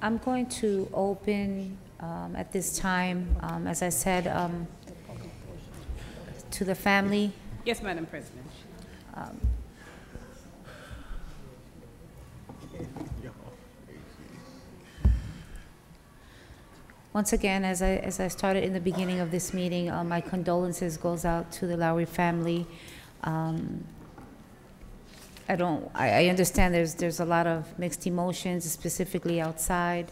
I'm going to open at this time, as I said, to the family. Yes, Madam President. Once again, as I started in the beginning of this meeting, my condolences goes out to the Lowery family. I understand there's a lot of mixed emotions, specifically outside.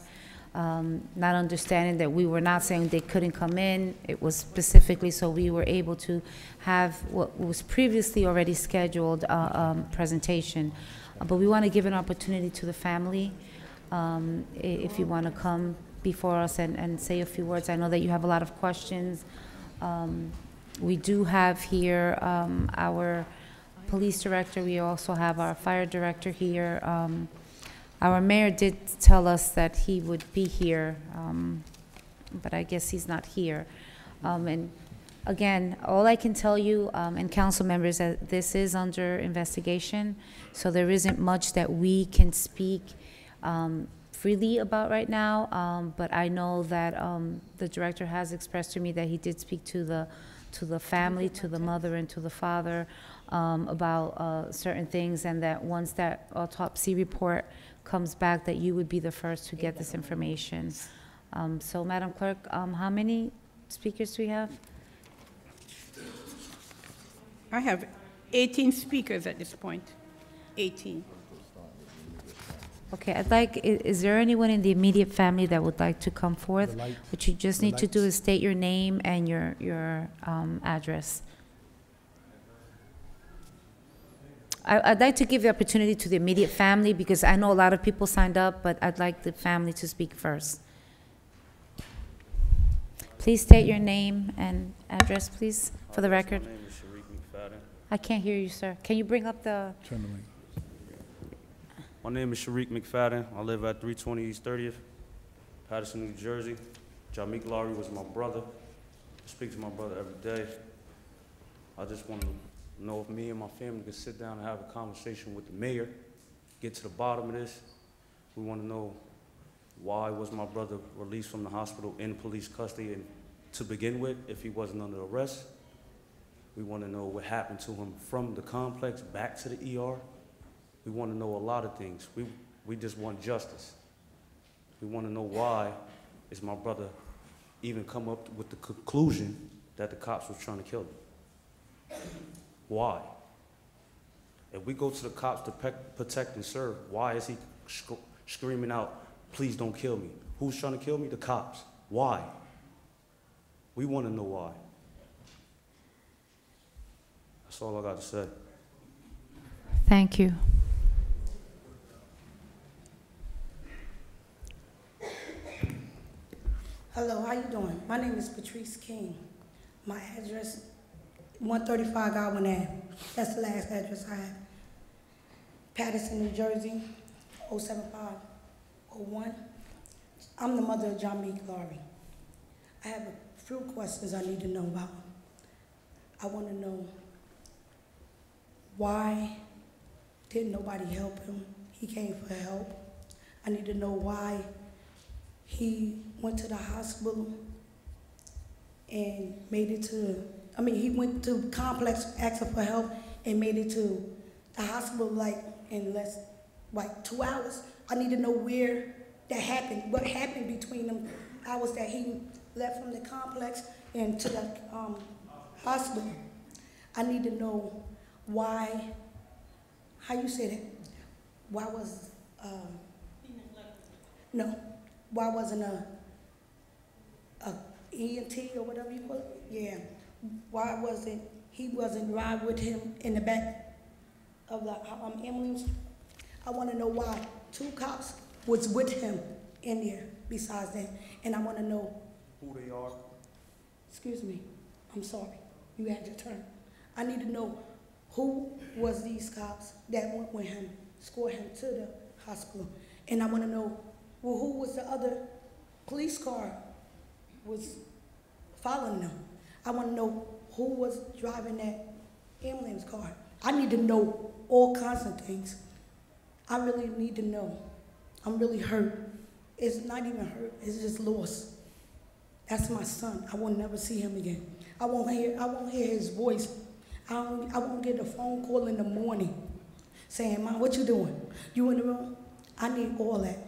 Not understanding that we were not saying they couldn't come in. It was specifically so we were able to have what was previously already scheduled presentation. But we want to give an opportunity to the family if you want to come before us and say a few words. I know that you have a lot of questions. We do have here our police director. We also have our fire director here. Our mayor did tell us that he would be here, but I guess he's not here. And again, all I can tell you, and council members, that this is under investigation, so there isn't much that we can speak freely about right now, but I know that the director has expressed to me that he did speak to the family, to the mother and to the father about certain things, and that once that autopsy report comes back, that you would be the first to get this information. So, Madam Clerk, how many speakers do we have? I have 18 speakers at this point. 18. Okay, I'd like, is there anyone in the immediate family that would like to come forth? What you just need to do is state your name and your address. I'd like to give the opportunity to the immediate family because I know a lot of people signed up, but I'd like the family to speak first. Please state your name and address, please, for the record. My name is Sharik McFadden. I can't hear you, sir. Can you bring up the... Turn the link. My name is Sharik McFadden. I live at 320 East 30th, Paterson, New Jersey. Jameek Lowery was my brother. I speak to my brother every day. I just want to know if me and my family could sit down and have a conversation with the mayor, get to the bottom of this. We want to know why was my brother released from the hospital in police custody and to begin with, if he wasn't under arrest. We want to know what happened to him from the complex back to the ER. We want to know a lot of things. We just want justice. We want to know why is my brother even come up with the conclusion that the cops was trying to kill him. Why? If we go to the cops to protect and serve, why is he screaming out, please don't kill me? Who's trying to kill me? The cops. Why? We want to know why. That's all I got to say. Thank you. Hello, how you doing? My name is Patrice King. My address, 135 Godwin Ave. That's the last address I have. Paterson, New Jersey, 07501. I'm the mother of Jameek Lowery. I have a few questions I need to know about. I want to know why didn't nobody help him? He came for help. I need to know why he went to the hospital and made it to, he went to complex asking for help and made it to the hospital in less, 2 hours. I need to know where that happened, what happened between them hours that he left from the complex and to the hospital. I need to know why, how you said it, why was, no. Why wasn't a ENT or whatever you call it? Yeah. Why wasn't he ride with him in the back of the ambulance? I want to know why 2 cops was with him in there besides that. And I want to know Who they are? Excuse me. I'm sorry. You had your turn. I need to know who was these cops that went with him, escorted him to the hospital. And I want to know, well, who was the other police car was following them? I want to know who was driving that ambulance car. I need to know all kinds of things. I really need to know. I'm really hurt. is not even hurt, it's just lost. That's my son. I will never see him again. I won't hear his voice. I won't get a phone call in the morning saying, Mom, what you doing? You in the room? I need all that.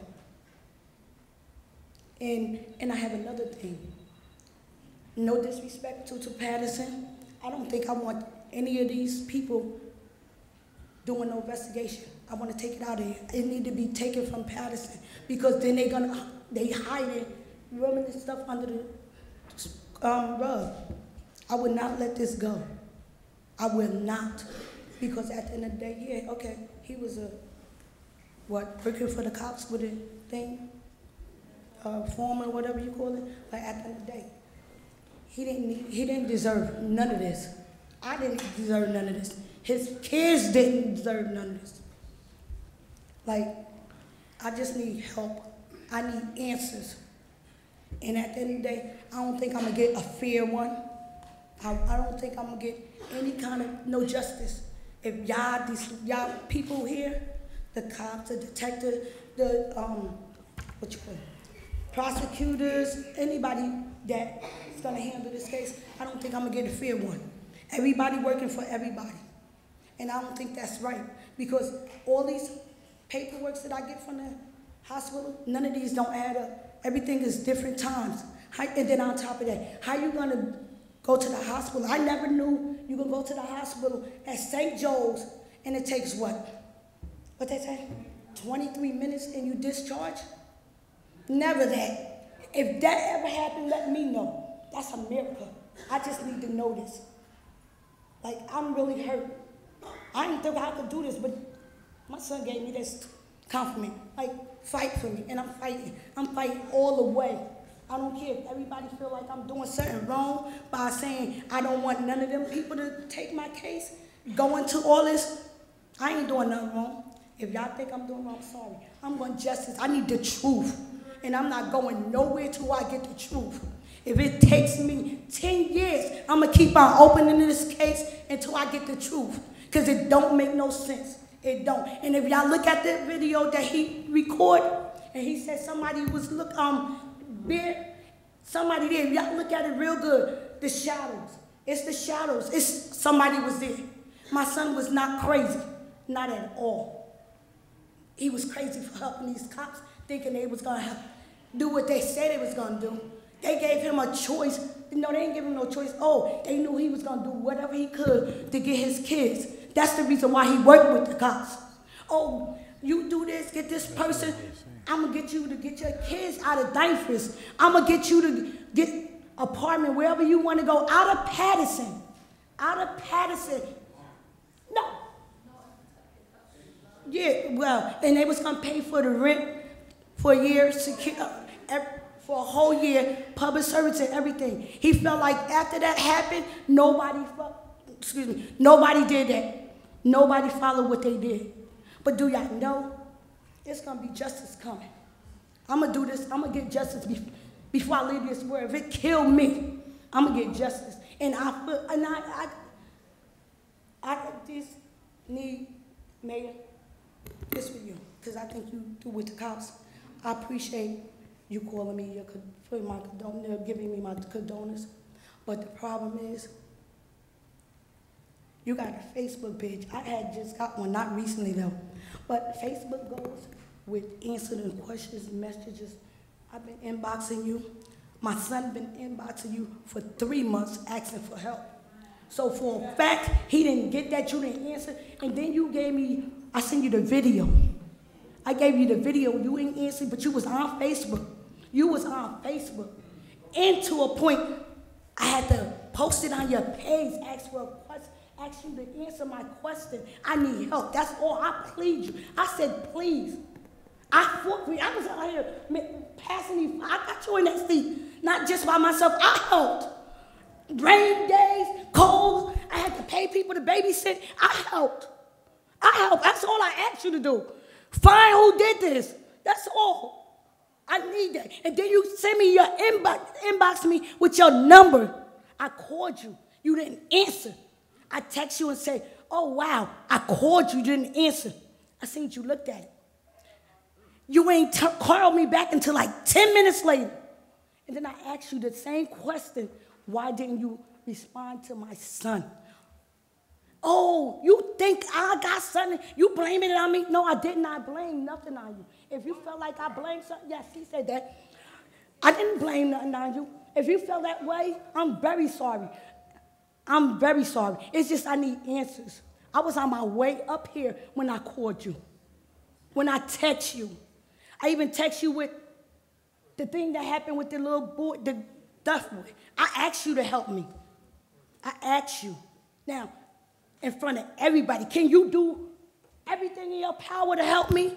And I have another thing. No disrespect to Paterson. I don't think I want any of these people doing no investigation. I want to take it out of here. It need to be taken from Paterson because then they hiding rubbing stuff under the rug. I would not let this go. I will not, because at the end of the day, yeah, okay, he was working for the cops with a thing, foreman, whatever you call it. But at the end of the day, he didn't deserve none of this. I didn't deserve none of this. His kids didn't deserve none of this. Like, I just need help. I need answers. And at the end of the day, I don't think I'm gonna get a fair one. I don't think I'm gonna get any kind of no justice. If y'all people here, the cops, the detectives, the prosecutors, anybody that is gonna handle this case, I don't think I'm gonna get a fair one. Everybody working for everybody. And I don't think that's right, because all these paperworks that I get from the hospital, none of these don't add up. Everything is different times. And then on top of that, how you gonna go to the hospital? I never knew you could go to the hospital at St. Joe's and it takes what they say? 23 minutes and you discharge? Never that. If that ever happened, let me know. That's a miracle. I just need to know this. Like, I'm really hurt. I didn't think I could do this, but my son gave me this compliment. Like, fight for me, and I'm fighting. I'm fighting all the way. I don't care if everybody feel like I'm doing something wrong by saying I don't want none of them people to take my case. Going to all this, I ain't doing nothing wrong. If y'all think I'm doing wrong, sorry. I'm going justice. I need the truth, and I'm not going nowhere till I get the truth. If it takes me 10 years, I'm going to keep on opening this case until I get the truth, because it don't make no sense. It don't. And if y'all look at the video that he recorded, and he said somebody was somebody there, if y'all look at it real good, the shadows. It's the shadows. It's somebody was there. My son was not crazy. Not at all. He was crazy for helping these cops, thinking they was going to do what they said they was going to do. They gave him a choice. No, they didn't give him no choice. Oh, they knew he was going to do whatever he could to get his kids. That's the reason why he worked with the cops. Oh, you do this, get this person. I'm going to get you to get your kids out of diapers. I'm going to get you to get an apartment wherever you want to go, out of Paterson. Out of Paterson. No. Yeah, well, and they was going to pay for the rent for a year, for a whole year, public service and everything. He felt like after that happened, nobody did that. Nobody followed what they did. But do y'all know, it's going to be justice coming. I'm going to do this. I'm going to get justice before I leave this world. If it killed me, I'm going to get justice. And I just need, Mayor, this for you, because I think you do with the cops. I appreciate you calling me, giving me my condolences. But the problem is, you got a Facebook page. I had just got one, not recently though. But Facebook goes with answering questions, messages. I've been inboxing you. My son been inboxing you for 3 months asking for help. So for a fact, he didn't get that, you didn't answer. And then I sent you the video. I gave you the video, you didn't answer, but you was on Facebook. You was on Facebook. And to a point, I had to post it on your page, ask you to answer my question. I need help. That's all. I plead you. I said, please. I fought for you. I was out here passing you. I got you in that seat, not just by myself. I helped. Rain days, cold. I had to pay people to babysit. I helped. That's all I asked you to do. Find who did this. That's all. I need that. And then you send me your inbox me with your number. I called you. You didn't answer. I text you and say, oh, wow, I called you. You didn't answer. I seen you looked at it. You ain't called me back until like 10 minutes later. And then I asked you the same question. Why didn't you respond to my son? Oh, you think I got something? You blaming it on me? No, I did not blame nothing on you. If you felt like I blamed something, yes, he said that. I didn't blame nothing on you. If you feel that way, I'm very sorry. I'm very sorry. It's just I need answers. I was on my way up here when I called you. When I text you. I even text you with the thing that happened with the little boy, the deaf boy. I asked you to help me. I asked you. Now, in front of everybody, can you do everything in your power to help me?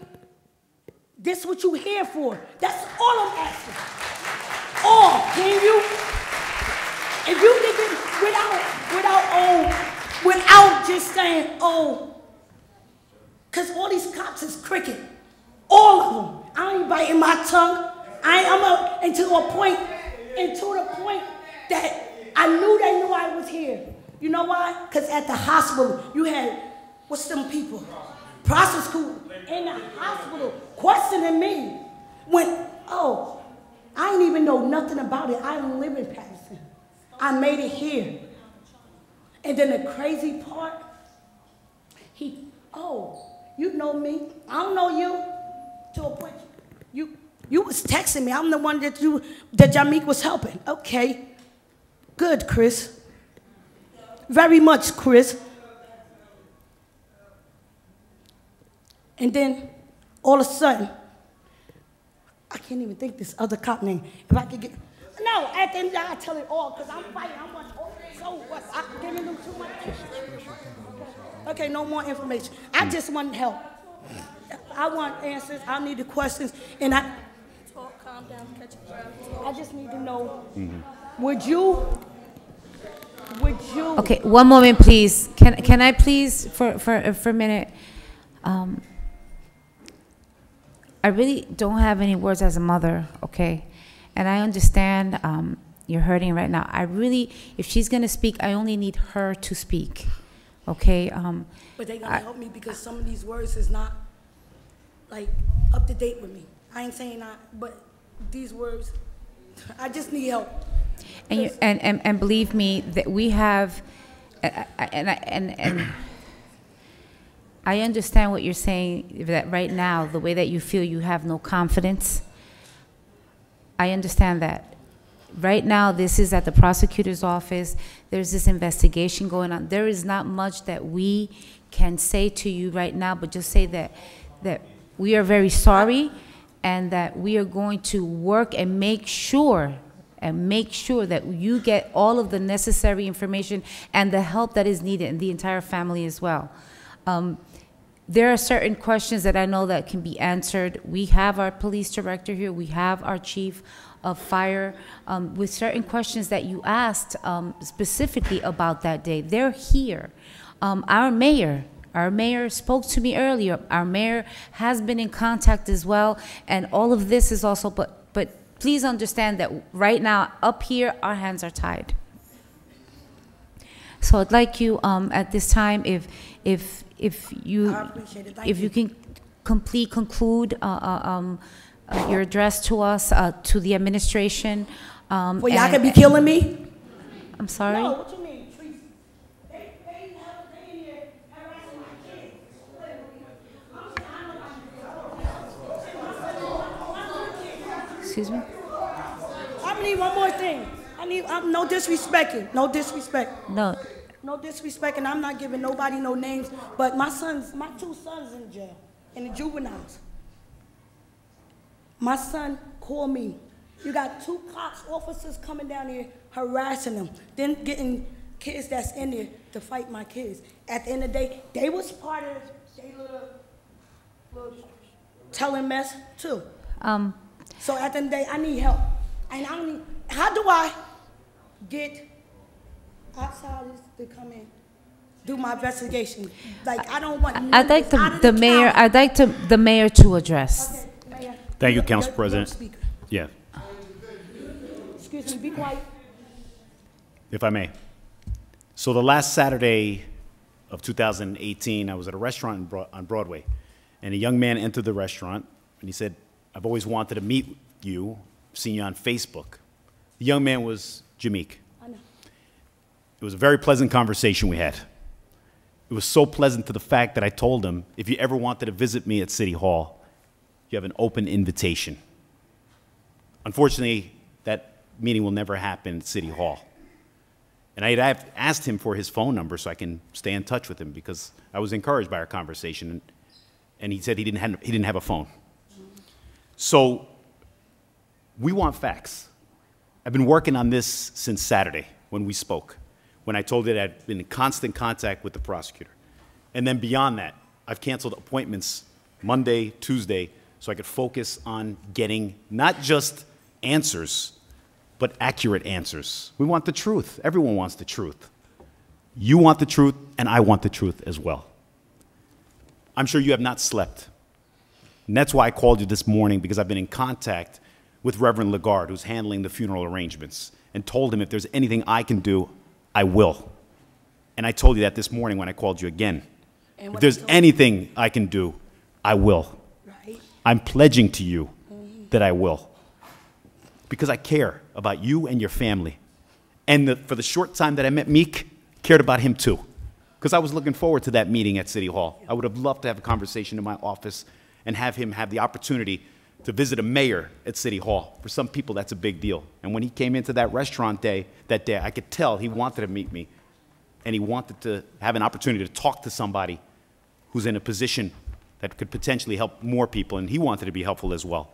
This is what you here for. That's all I'm asking. All, can you? If you think it without just saying, oh, because all these cops is cricket. All of them. I ain't biting my tongue. Into the point that I knew they knew I was here. You know why? Because at the hospital, you had, what's them people? Prostitutes in the hospital questioning me. I didn't even know nothing about it. I don't live in Paterson. I made it here. And then the crazy part, you know me. I don't know you. To a point, you was texting me. I'm the one that Jameek was helping. Okay. Good, Chris. Very much, Chris. And then, all of a sudden, I can't even think this other cop name. If I could get... No, at the end, I tell it all, because I'm fighting. So what? I'm giving them too much. Okay, no more information. I just want help. I want answers. I need the questions. And talk, calm down, catch your breath. I just need to know, would you... Okay, one moment, please. Can I please, for a minute? I really don't have any words as a mother, okay? And I understand you're hurting right now. If she's gonna speak, I only need her to speak, okay? But they gonna help me because some of these words is not, like, up to date with me. I ain't saying but these words, I just need help. And believe me that we have, and I understand what you're saying, that right now, the way that you feel, you have no confidence. I understand that. Right now, this is at the prosecutor's office. There's this investigation going on. There is not much that we can say to you right now, but just say that we are very sorry and that we are going to work and make sure that you get all of the necessary information and the help that is needed, and the entire family as well. There are certain questions that I know that can be answered. We have our police director here. We have our chief of fire with certain questions that you asked specifically about that day. They're here. Our mayor spoke to me earlier. Our mayor has been in contact as well, and all of this is also, but please understand that right now, up here, our hands are tied. So I'd like you, at this time, if you can conclude your address to us, to the administration. Well, y'all could be killing me? I'm sorry? No, what you mean? Please. They in here harassing my kids. Excuse me? I need one more thing. No disrespecting. No disrespect. No. No disrespect, and I'm not giving nobody no names, but my two sons in jail, in the juveniles. My son called me. You got 2 cops, officers coming down here harassing them, then getting kids that's in there to fight my kids. At the end of the day, they was part of their little telling mess too. So at the end of the day, I need help. And how do I get outsiders to come in, do my investigation? Like, I don't want. I'd like the mayor to address. Okay, Mayor. Thank you, Council President. Yeah, Excuse me, be quiet. if I may. So the last Saturday of 2018, I was at a restaurant on Broadway, and a young man entered the restaurant. And he said, I've always wanted to meet you, seen you on Facebook. The young man was Jameek. I know. It was a very pleasant conversation we had. It was so pleasant to the fact that I told him, if you ever wanted to visit me at City Hall, you have an open invitation. Unfortunately, that meeting will never happen at City Hall. And I had asked him for his phone number so I can stay in touch with him because I was encouraged by our conversation. And he said he didn't have a phone. So we want facts. I've been working on this since Saturday when we spoke, when I told you that I'd been in constant contact with the prosecutor. And then beyond that, I've canceled appointments Monday, Tuesday, so I could focus on getting not just answers, but accurate answers. We want the truth. Everyone wants the truth. You want the truth, and I want the truth as well. I'm sure you have not slept. And that's why I called you this morning, because I've been in contact with Reverend Lagarde, who's handling the funeral arrangements, and told him if there's anything I can do, I will. And I told you that this morning when I called you again. If there's anything I can do, I will. Right. I'm pledging to you that I will. Because I care about you and your family. And for the short time that I met Meek, cared about him too. Because I was looking forward to that meeting at City Hall. I would have loved to have a conversation in my office and have him have the opportunity to visit a mayor at City Hall. For some people, that's a big deal. And when he came into that restaurant that day, I could tell he wanted to meet me. And he wanted to have an opportunity to talk to somebody who's in a position that could potentially help more people, and he wanted to be helpful as well.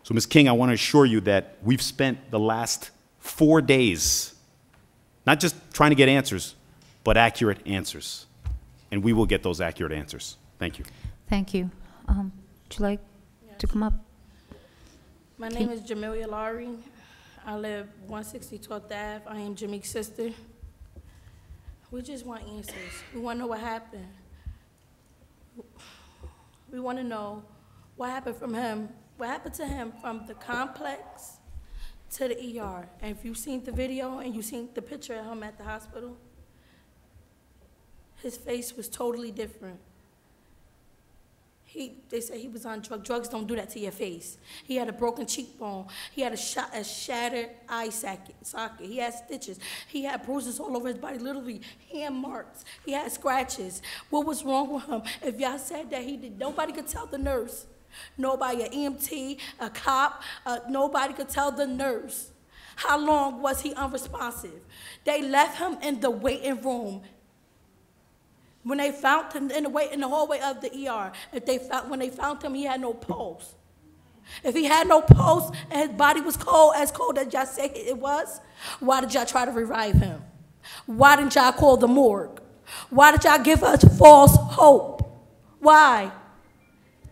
So, Ms. King, I want to assure you that we've spent the last 4 days not just trying to get answers, but accurate answers. And we will get those accurate answers. Thank you. Thank you. Would you like to come up? My name is Jamelia Lowery. I live 160 12th Ave. I am Jameek's sister. We just want answers. We want to know what happened. We want to know what happened from him. What happened to him from the complex to the ER? And if you've seen the video and you've seen the picture of him at the hospital, his face was totally different. They said he was on drugs. Drugs don't do that to your face. He had a broken cheekbone. He had a shattered eye socket. He had stitches. He had bruises all over his body, literally hand marks. He had scratches. What was wrong with him? If y'all said that he did, nobody could tell the nurse. Nobody, an EMT, a cop, nobody could tell the nurse. How long was he unresponsive? They left him in the waiting room. When they found him in the hallway of the ER, when they found him, he had no pulse. If he had no pulse and his body was cold as y'all said it was, why did y'all try to revive him? Why didn't y'all call the morgue? Why did y'all give us false hope? Why?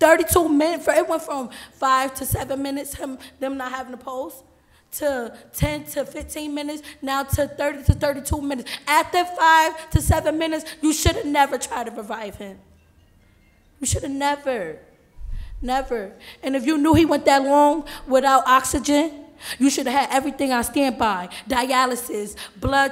32 minutes, it went from 5 to 7 minutes, them not having a pulse, to 10 to 15 minutes, now to 30 to 32 minutes. After 5 to 7 minutes, you should have never tried to revive him. You should have never. And if you knew he went that long without oxygen, you should have had everything on standby. Dialysis, blood,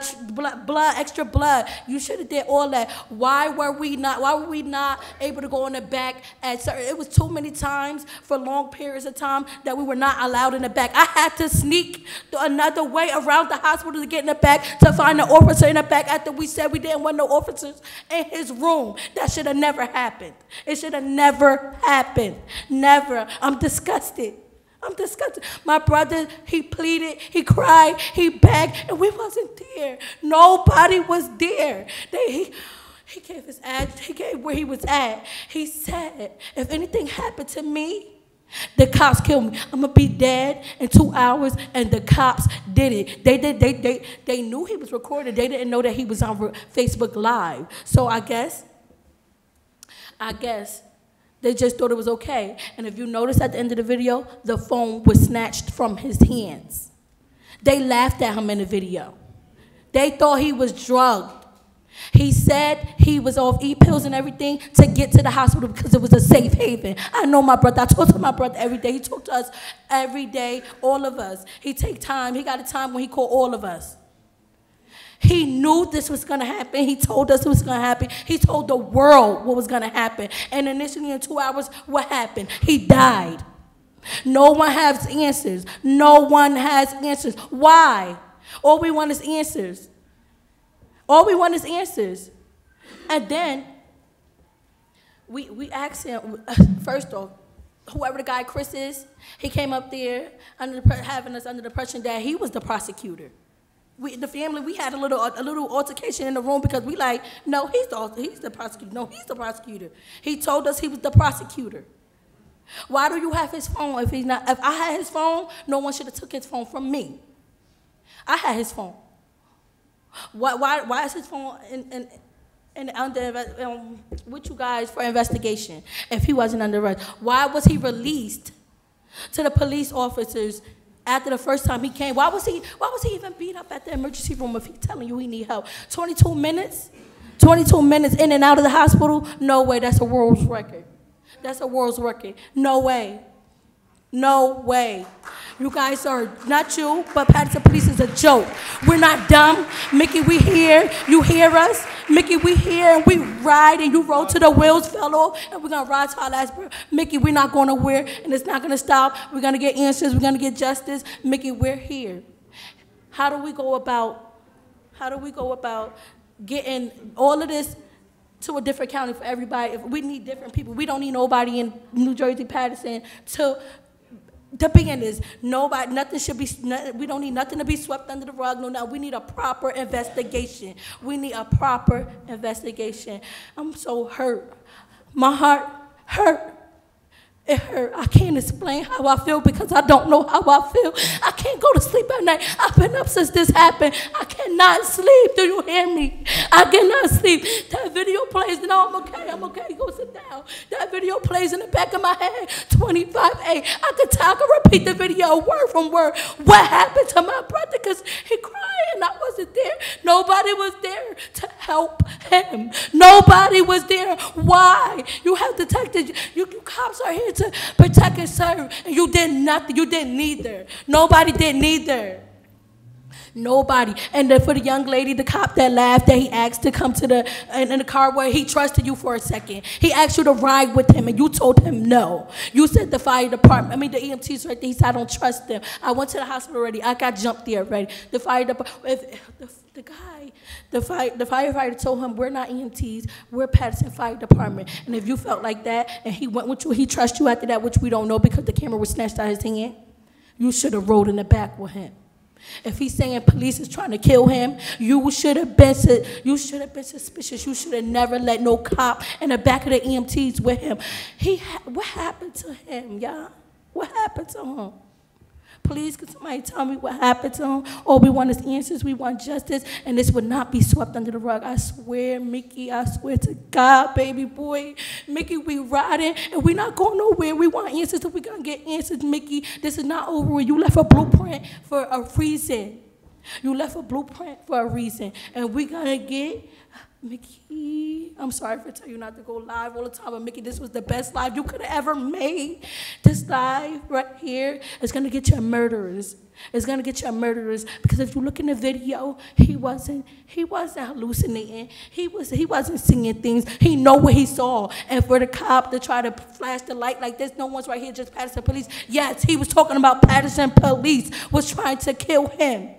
extra blood. You should have did all that. Why were we not able to go in the back at certain? It was too many times for long periods of time that we were not allowed in the back. I had to sneak another way around the hospital to get in the back to find an officer in the back after we said we didn't want no officers in his room. That should have never happened. It should have never happened. Never. I'm disgusted. My brother, he pleaded, he cried, he begged, and we wasn't there. Nobody was there. He gave his ad, he gave where he was at. He said, if anything happened to me, the cops killed me. I'm gonna be dead in 2 hours, and the cops did it. They knew he was recorded. They didn't know that he was on Facebook Live. So I guess they just thought it was okay. And if you notice at the end of the video, the phone was snatched from his hands. They laughed at him in the video. They thought he was drugged. He said he was off E-pills and everything to get to the hospital because it was a safe haven. I know my brother. I talk to my brother every day. He talked to us every day, all of us. He take time. He got a time when he called all of us. He knew this was going to happen. He told us it was going to happen. He told the world what was going to happen. And initially in 2 hours, what happened? He died. No one has answers. No one has answers. Why? All we want is answers. All we want is answers. And then we asked him, first off, whoever the guy Chris is, he came up there having us under the impression that he was the prosecutor. The family, we had a little altercation in the room because we like, no, he's the prosecutor. No, he's the prosecutor. He told us he was the prosecutor. Why do you have his phone if he's not? If I had his phone, no one should have took his phone from me. I had his phone. Why is his phone with you guys for investigation if he wasn't under arrest? Why was he released to the police officers after the first time he came? Why was he even beat up at the emergency room if he's telling you he need help? 22 minutes? 22 minutes in and out of the hospital? No way, that's a world's record. That's a world's record. No way. No way. You guys are, not you, but Paterson Police is a joke. We're not dumb. Mickey, we here. You hear us? Mickey, we here, and we ride, and you roll till the wheels fell off, and we're going to ride to our last breath. Mickey, we're not going nowhere, and it's not going to stop. We're going to get answers. We're going to get justice. Mickey, we're here. How do we go about getting all of this to a different county for everybody? If we need different people, we don't need nobody in New Jersey, Paterson to begin this. Nobody, nothing should be, we don't need nothing to be swept under the rug. No, we need a proper investigation. We need a proper investigation. I'm so hurt. My heart hurt. It hurt. I can't explain how I feel because I don't know how I feel. I can't go to sleep at night. I've been up since this happened. I cannot sleep. Do you hear me? I cannot sleep. That video plays. No, I'm okay. I'm okay. Go sit down. That video plays in the back of my head. 25-8. I can repeat the video word from word. What happened to my brother? Because he cried and I wasn't there. Nobody was there to help him. Nobody was there. Why? You have detectives. You cops are here to protect and serve, and you did nothing. You did neither. Nobody did neither. Nobody. And then for the young lady, the cop that laughed, that he asked to come to in the car where he trusted you for a second. He asked you to ride with him, and you told him no. You said the fire department, the EMTs right there, he said, I don't trust them. I went to the hospital already. I got jumped there already. The fire department, the firefighter told him, we're not EMTs, we're Paterson Fire Department. And if you felt like that, and he went with you, he trusted you after that, which we don't know because the camera was snatched out of his hand, you should have rode in the back with him. If he's saying police is trying to kill him, you should have been suspicious. You should have never let no cop in the back of the EMTs with him. What happened to him, y'all? What happened to him? Please, could somebody tell me what happened to him? All we want is answers. We want justice, and this would not be swept under the rug. I swear, Mickey, I swear to God, baby boy. Mickey, we riding, and we not going nowhere. We want answers, so we going to get answers, Mickey. This is not over. You left a blueprint for a reason. You left a blueprint for a reason, and we going to get... Mickey, I'm sorry for telling you not to go live all the time, but Mickey, this was the best live you could have ever made. This live right here is going to get you murderers. It's going to get you murderers because if you look in the video, he wasn't hallucinating. He wasn't seeing things. He know what he saw. And for the cop to try to flash the light like this, no one's right here, just Paterson Police. Yes, he was talking about Paterson Police was trying to kill him.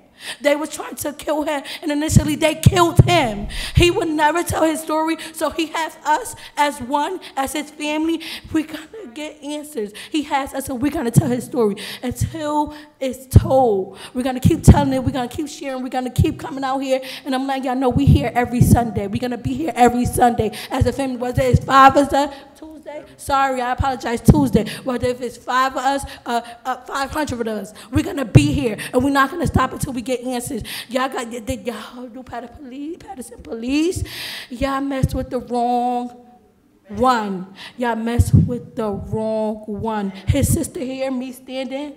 They were trying to kill him, and initially they killed him. He would never tell his story, so he has us as one, as his family. We're going to get answers. He has us, and we're going to tell his story until it's told. We're going to keep telling it. We're going to keep sharing. We're going to keep coming out here, and I'm letting y'all know we here every Sunday. We're going to be here every Sunday as a family. Whether it's 5 of us, Tuesday, sorry, I apologize, Tuesday. Whether if it's 5 of us, 500 of us, we're going to be here, and we're not going to stop until we get answers. Y'all do Paterson Police. Y'all messed with the wrong one. Y'all messed with the wrong one. His sister here, me standing,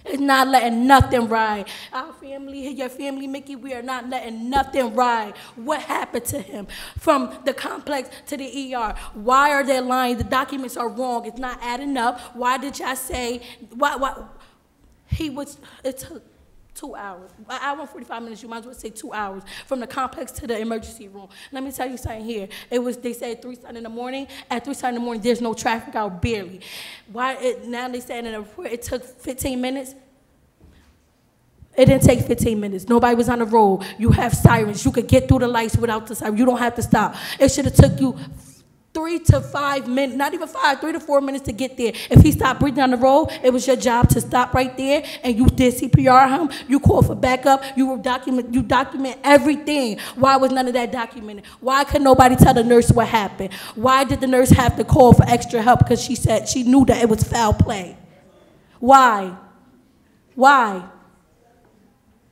is not letting nothing ride. Our family, your family, Mickey, we are not letting nothing ride. What happened to him? From the complex to the ER. Why are they lying? The documents are wrong. It's not adding up. Why did y'all say, it took 2 hours. An hour and 45 minutes, you might as well say 2 hours, from the complex to the emergency room. Let me tell you something here. They said 3:00 in the morning. At 3:00 in the morning, there's no traffic out, barely. Now they said in the report it took 15 minutes. It didn't take 15 minutes. Nobody was on the road. You have sirens. You could get through the lights without the siren. You don't have to stop. It should have took you 3 to 5 minutes, not even 5, 3 to 4 minutes to get there. If he stopped breathing on the road, it was your job to stop right there, and you did CPR him. You called for backup. You document everything. Why was none of that documented? Why could nobody tell the nurse what happened? Why did the nurse have to call for extra help? Because she said she knew that it was foul play. Why? Why?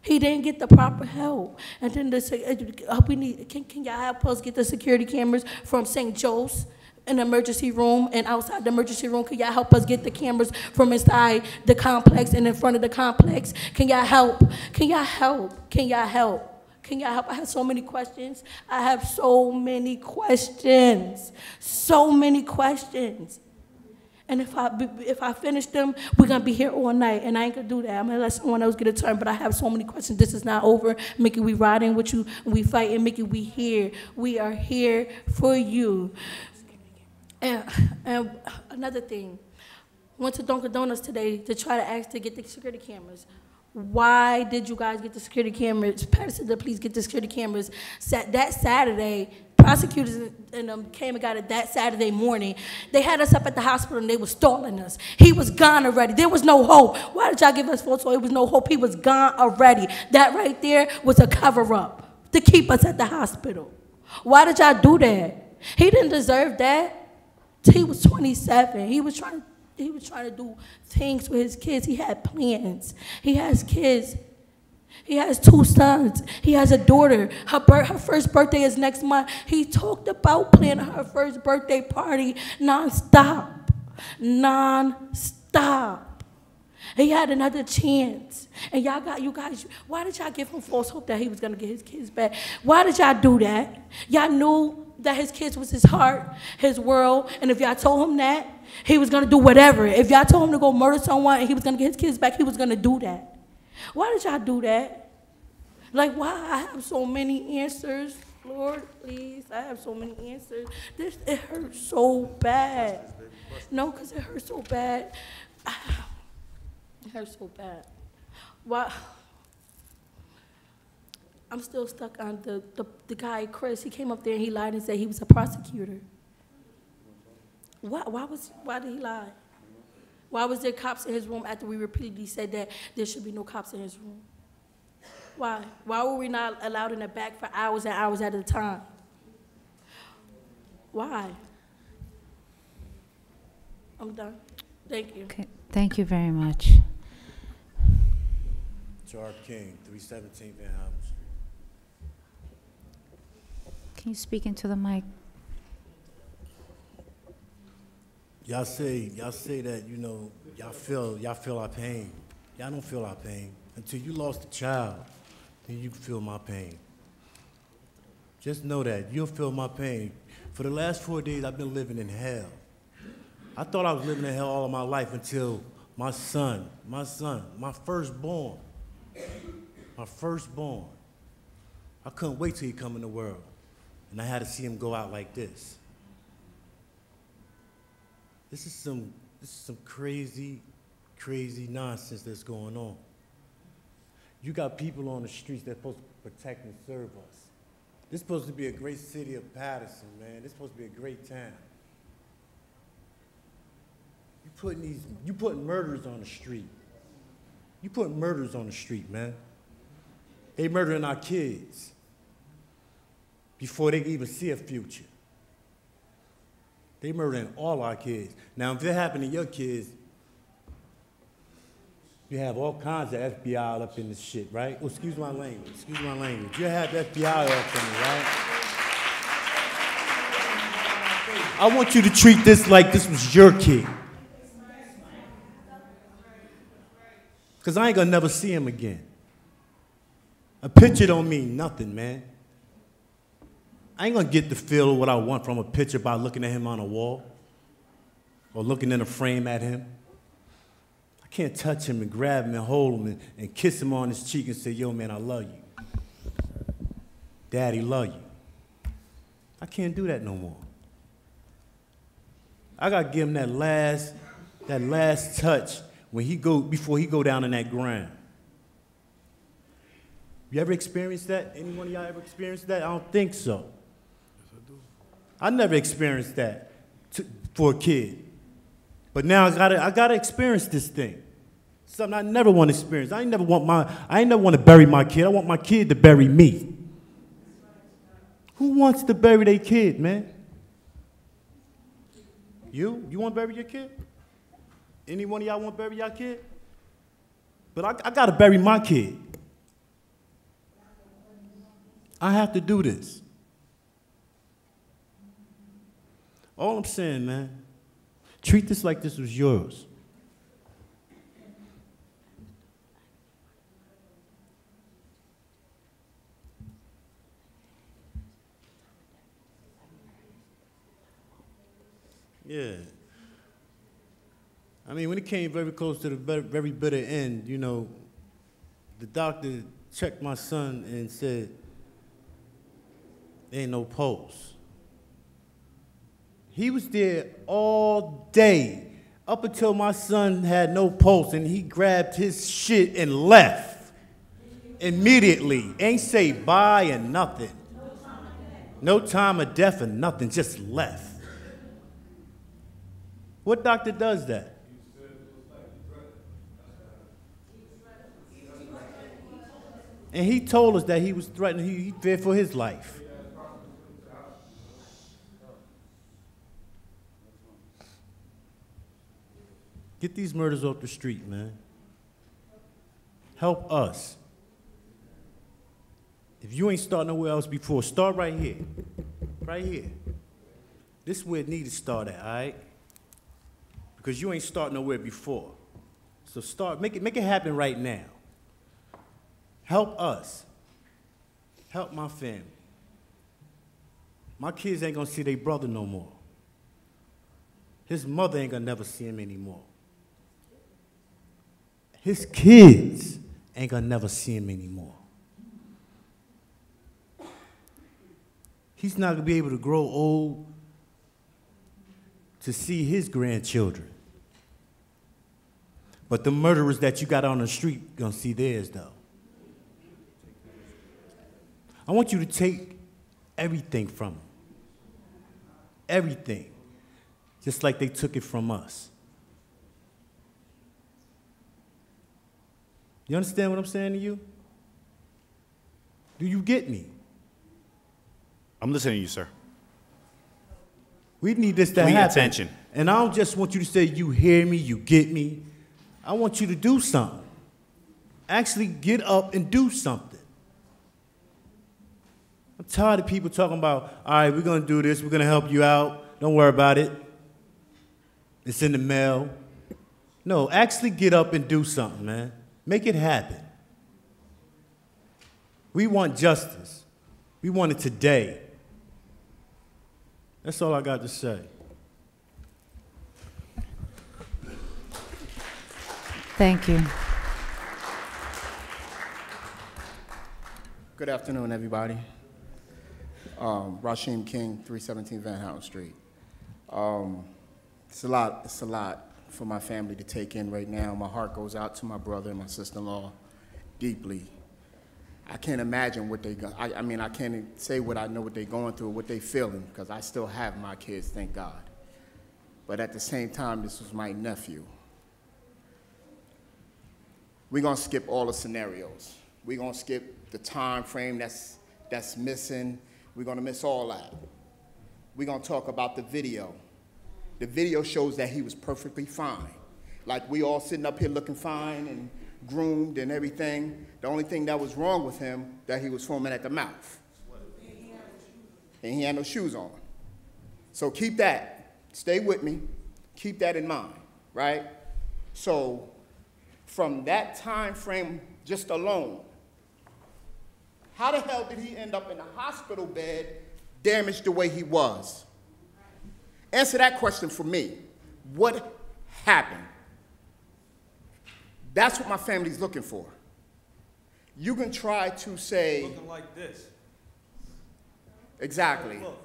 He didn't get the proper help. And then can y'all help us get the security cameras from St. Joe's in the emergency room and outside the emergency room? Can y'all help us get the cameras from inside the complex and in front of the complex? Can y'all help? Can y'all help? Can y'all help? Can y'all help? I have so many questions. I have so many questions. So many questions. And if I finish them, we're going to be here all night, and I ain't going to do that. I'm going to let someone else get a turn, but I have so many questions. This is not over. Mickey, we riding with you, we fighting. Mickey, we here. We are here for you. And another thing, went to Dunkin' Donuts today to try to ask to get the security cameras. Why did you guys get the security cameras? Paterson, please get the security cameras. That Saturday, prosecutors and them came and got it that Saturday morning. They had us up at the hospital and they were stalling us. He was gone already. There was no hope. Why did y'all give us false hope? There was no hope. He was gone already. That right there was a cover-up to keep us at the hospital. Why did y'all do that? He didn't deserve that. He was 27. He was trying to do things with his kids. He had plans. He has kids. He has 2 sons. He has a daughter. Her first birthday is next month. He talked about planning her first birthday party nonstop. Nonstop. He had another chance. And you guys, why did y'all give him false hope that he was going to get his kids back? Why did y'all do that? Y'all knew that his kids was his heart, his world, and if y'all told him that, he was going to do whatever. If y'all told him to go murder someone and he was going to get his kids back, he was going to do that. Why did y'all do that? Like, why? I have so many answers. Lord, please, I have so many answers. It hurts so bad. No, because it hurts so bad. It hurts so bad. Why? I'm still stuck on the guy, Chris. He came up there and he lied and said he was a prosecutor. Why did he lie? Why was there cops in his room after we repeatedly said that there should be no cops in his room? Why? Why were we not allowed in the back for hours and hours at a time? Why? I'm done. Thank you. Okay, thank you very much. Gerard King, 317 Van Houten Street. Can you speak into the mic? Y'all say that, you know, y'all feel our pain. Y'all don't feel our pain. Until you lost a child, then you feel my pain. Just know that. You'll feel my pain. For the last 4 days, I've been living in hell. I thought I was living in hell all of my life until my son, my firstborn. I couldn't wait till he come in the world. And I had to see him go out like this. This is some crazy, crazy nonsense that's going on. You got people on the streets that's supposed to protect and serve us. This is supposed to be a great city of Paterson, man. This is supposed to be a great town. You putting murderers on the street. You putting murderers on the street, man. They murdering our kids before they even see a future. They murdering all our kids. Now, if it happened to your kids, you have all kinds of FBI up in this shit, right? Oh, excuse my language. You have FBI up in it, right? I want you to treat this like this was your kid. Because I ain't gonna never see him again. A picture don't mean nothing, man. I ain't gonna get the feel of what I want from a picture by looking at him on a wall or looking in a frame at him. I can't touch him and grab him and hold him and kiss him on his cheek and say, yo, man, I love you. Daddy, love you. I can't do that no more. I got to give him that last touch before he go down in that ground. You ever experienced that? Anyone of y'all ever experienced that? I don't think so. Yes, I do. I never experienced that for a kid. But now I gotta experience this thing. Something I never want to experience. I ain't never want to bury my kid. I want my kid to bury me. Who wants to bury their kid, man? You? You want to bury your kid? Any one of y'all want to bury your kid? But I got to bury my kid. I have to do this. All I'm saying, man, treat this like this was yours. Yeah. I mean, when it came very close to the very bitter end, you know, the doctor checked my son and said, ain't no pulse. He was there all day up until my son had no pulse, and he grabbed his shit and left immediately. Ain't say bye and nothing. No time of death and nothing, just left. What doctor does that? And he told us that he was threatened, he feared for his life. Get these murders off the street, man. Help us. If you ain't starting nowhere else before, start right here. Right here. This is where it needs to start at, all right? Because you ain't starting nowhere before. So start, make it happen right now. Help us. Help my family. My kids ain't gonna see their brother no more. His mother ain't gonna never see him anymore. His kids ain't gonna never see him anymore. He's not gonna be able to grow old to see his grandchildren. But the murderers that you got on the street gonna see theirs, though. I want you to take everything from them. Everything. Just like they took it from us. You understand what I'm saying to you? Do you get me? I'm listening to you, sir. We need this to Pay happen. attention. And I don't just want you to say, you hear me, you get me. I want you to do something. Actually get up and do something. I'm tired of people talking about, all right, we're going to do this, we're going to help you out. Don't worry about it. It's in the mail. No, actually get up and do something, man. Make it happen. We want justice. We want it today. That's all I got to say. Thank you. Good afternoon, everybody. Rashim King, 317 Van Houten Street. It's a lot for my family to take in right now. My heart goes out to my brother and my sister-in-law deeply. I can't imagine what they go. I mean, I can't say what I know what they're going through, what they're feeling, because I still have my kids, thank God. But at the same time, this was my nephew. We're gonna skip all the scenarios. We're gonna skip the time frame that's missing. We're gonna miss all that. We're gonna talk about the video. The video shows that he was perfectly fine. Like we all sitting up here looking fine and groomed and everything. The only thing that was wrong with him, that he was foaming at the mouth. And he had no shoes on. So keep that, stay with me, keep that in mind, right? So from that time frame just alone, how the hell did he end up in a hospital bed damaged the way he was? Answer that question for me. What happened? That's what my family's looking for. You can try to say... Looking like this. Exactly. Look.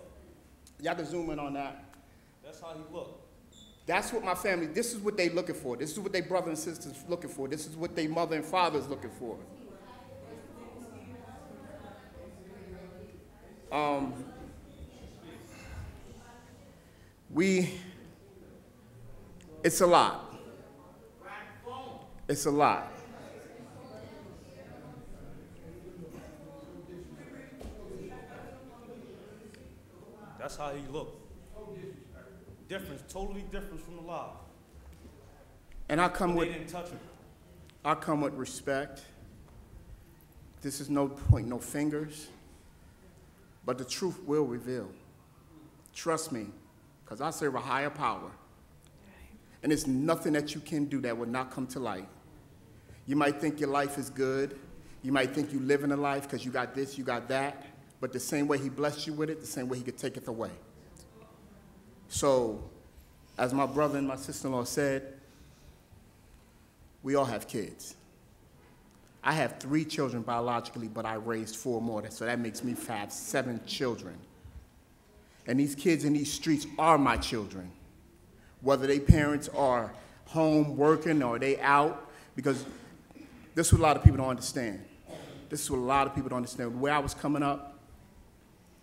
Y'all can zoom in on that. That's how he looked. That's what my family, this is what they looking for. This is what their brothers and sisters looking for. This is what their mother and father's looking for. It's a lot. It's a lot. That's how he looked. Difference, totally different from the live. And I come But with, they didn't touch him. I come with respect. This is no point, no fingers. But the truth will reveal. Trust me, because I serve a higher power. And there's nothing that you can do that will not come to light. You might think your life is good. You might think you live in a life because you got this, you got that. But the same way he blessed you with it, the same way he could take it away. So, as my brother and my sister-in-law said, we all have kids. I have 3 children biologically, but I raised 4 more, so that makes me have 7 children. And these kids in these streets are my children, whether their parents are home working or they out, because this is what a lot of people don't understand. This is what a lot of people don't understand. Where I was coming up,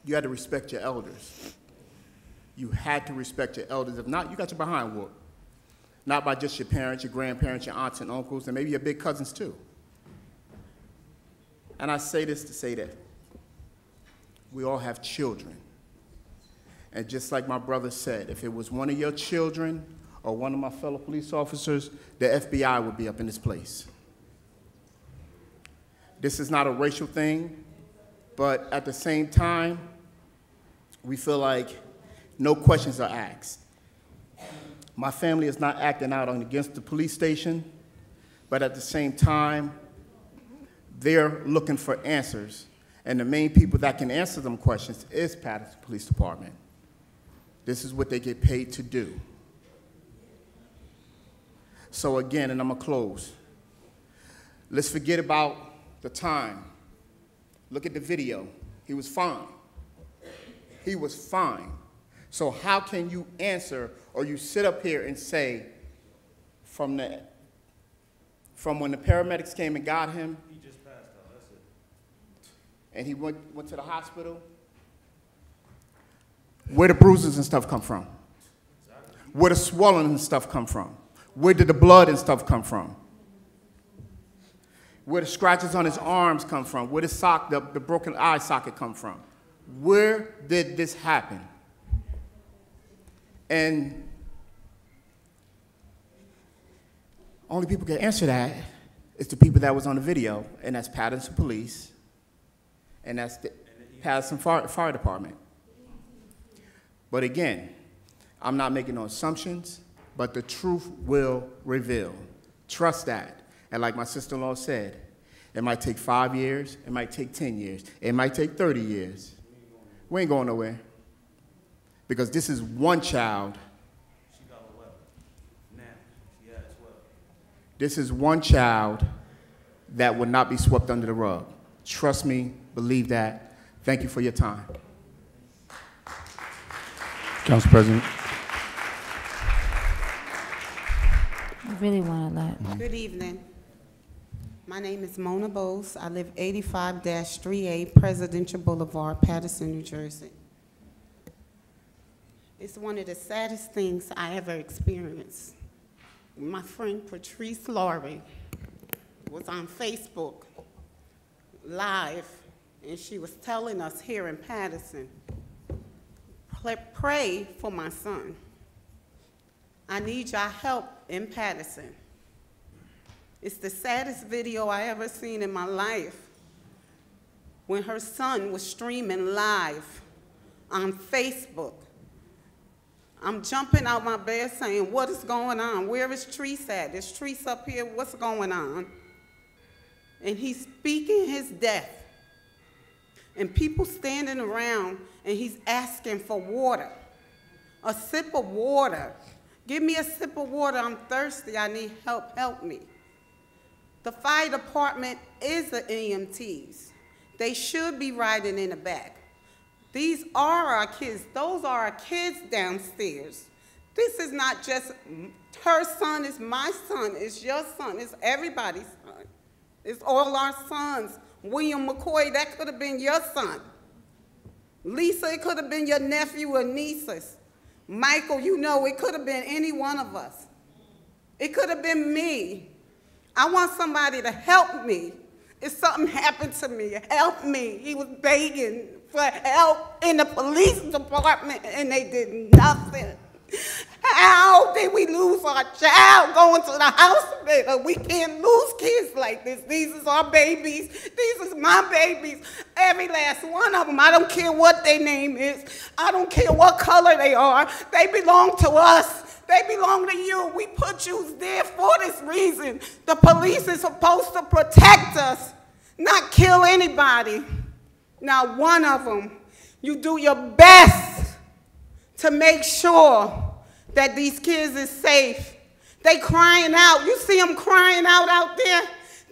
you had to respect your elders. You had to respect your elders. If not, you got your behind whooped. Not by just your parents, your grandparents, your aunts and uncles, and maybe your big cousins too. And I say this to say that we all have children. And just like my brother said, if it was one of your children or one of my fellow police officers, the FBI would be up in this place. This is not a racial thing, but at the same time, we feel like no questions are asked. My family is not acting out against the police station, but at the same time, they're looking for answers. And the main people that can answer them questions is Paterson Police Department. This is what they get paid to do. So again, and I'm gonna close. Let's forget about the time. Look at the video. He was fine. He was fine. So how can you answer or you sit up here and say from when the paramedics came and got him, He just passed out, that's it. and he went to the hospital, where the bruises and stuff come from? Where the swelling and stuff come from? Where did the blood and stuff come from? Where the scratches on his arms come from? Where the broken eye socket come from? Where did this happen? And only people can answer that is the people that was on the video, and that's Paterson Police, and that's the Paterson Fire Department. But again, I'm not making no assumptions, but the truth will reveal. Trust that. And like my sister-in-law said, it might take 5 years, it might take 10 years, it might take 30 years. We ain't going nowhere. Because this is one child. She got 11. Now, she had 12. This is one child that will not be swept under the rug. Trust me, believe that. Thank you for your time. Council President. I really want to let. Good evening. My name is Mona Bose. I live 85-3A Presidential Boulevard, Paterson, New Jersey. It's one of the saddest things I ever experienced. My friend Patrice Lowery was on Facebook Live, and she was telling us here in Paterson, pray for my son. I need your help in Paterson. It's the saddest video I ever seen in my life when her son was streaming live on Facebook. I'm jumping out my bed saying, what is going on? Where is Treese at? Is Treese up here? What's going on? And he's speaking his death. And people standing around and he's asking for water, a sip of water. Give me a sip of water, I'm thirsty, I need help, help me. The fire department is the EMTs. They should be riding in the back. These are our kids. Those are our kids downstairs. This is not just her son, it's my son, it's your son, it's everybody's son. It's all our sons. William McCoy, that could have been your son. Lisa, it could have been your nephew or nieces. Michael, you know, it could have been any one of us. It could have been me. I want somebody to help me. If something happened to me, help me. He was begging for help in the police department, and they did nothing. How did we lose our child going to the hospital? We can't lose kids like this. These is our babies. These is my babies. Every last one of them. I don't care what their name is. I don't care what color they are. They belong to us. They belong to you. We put you there for this reason. The police is supposed to protect us, not kill anybody. Not one of them. You do your best to make sure that these kids is safe. They crying out. You see them crying out there?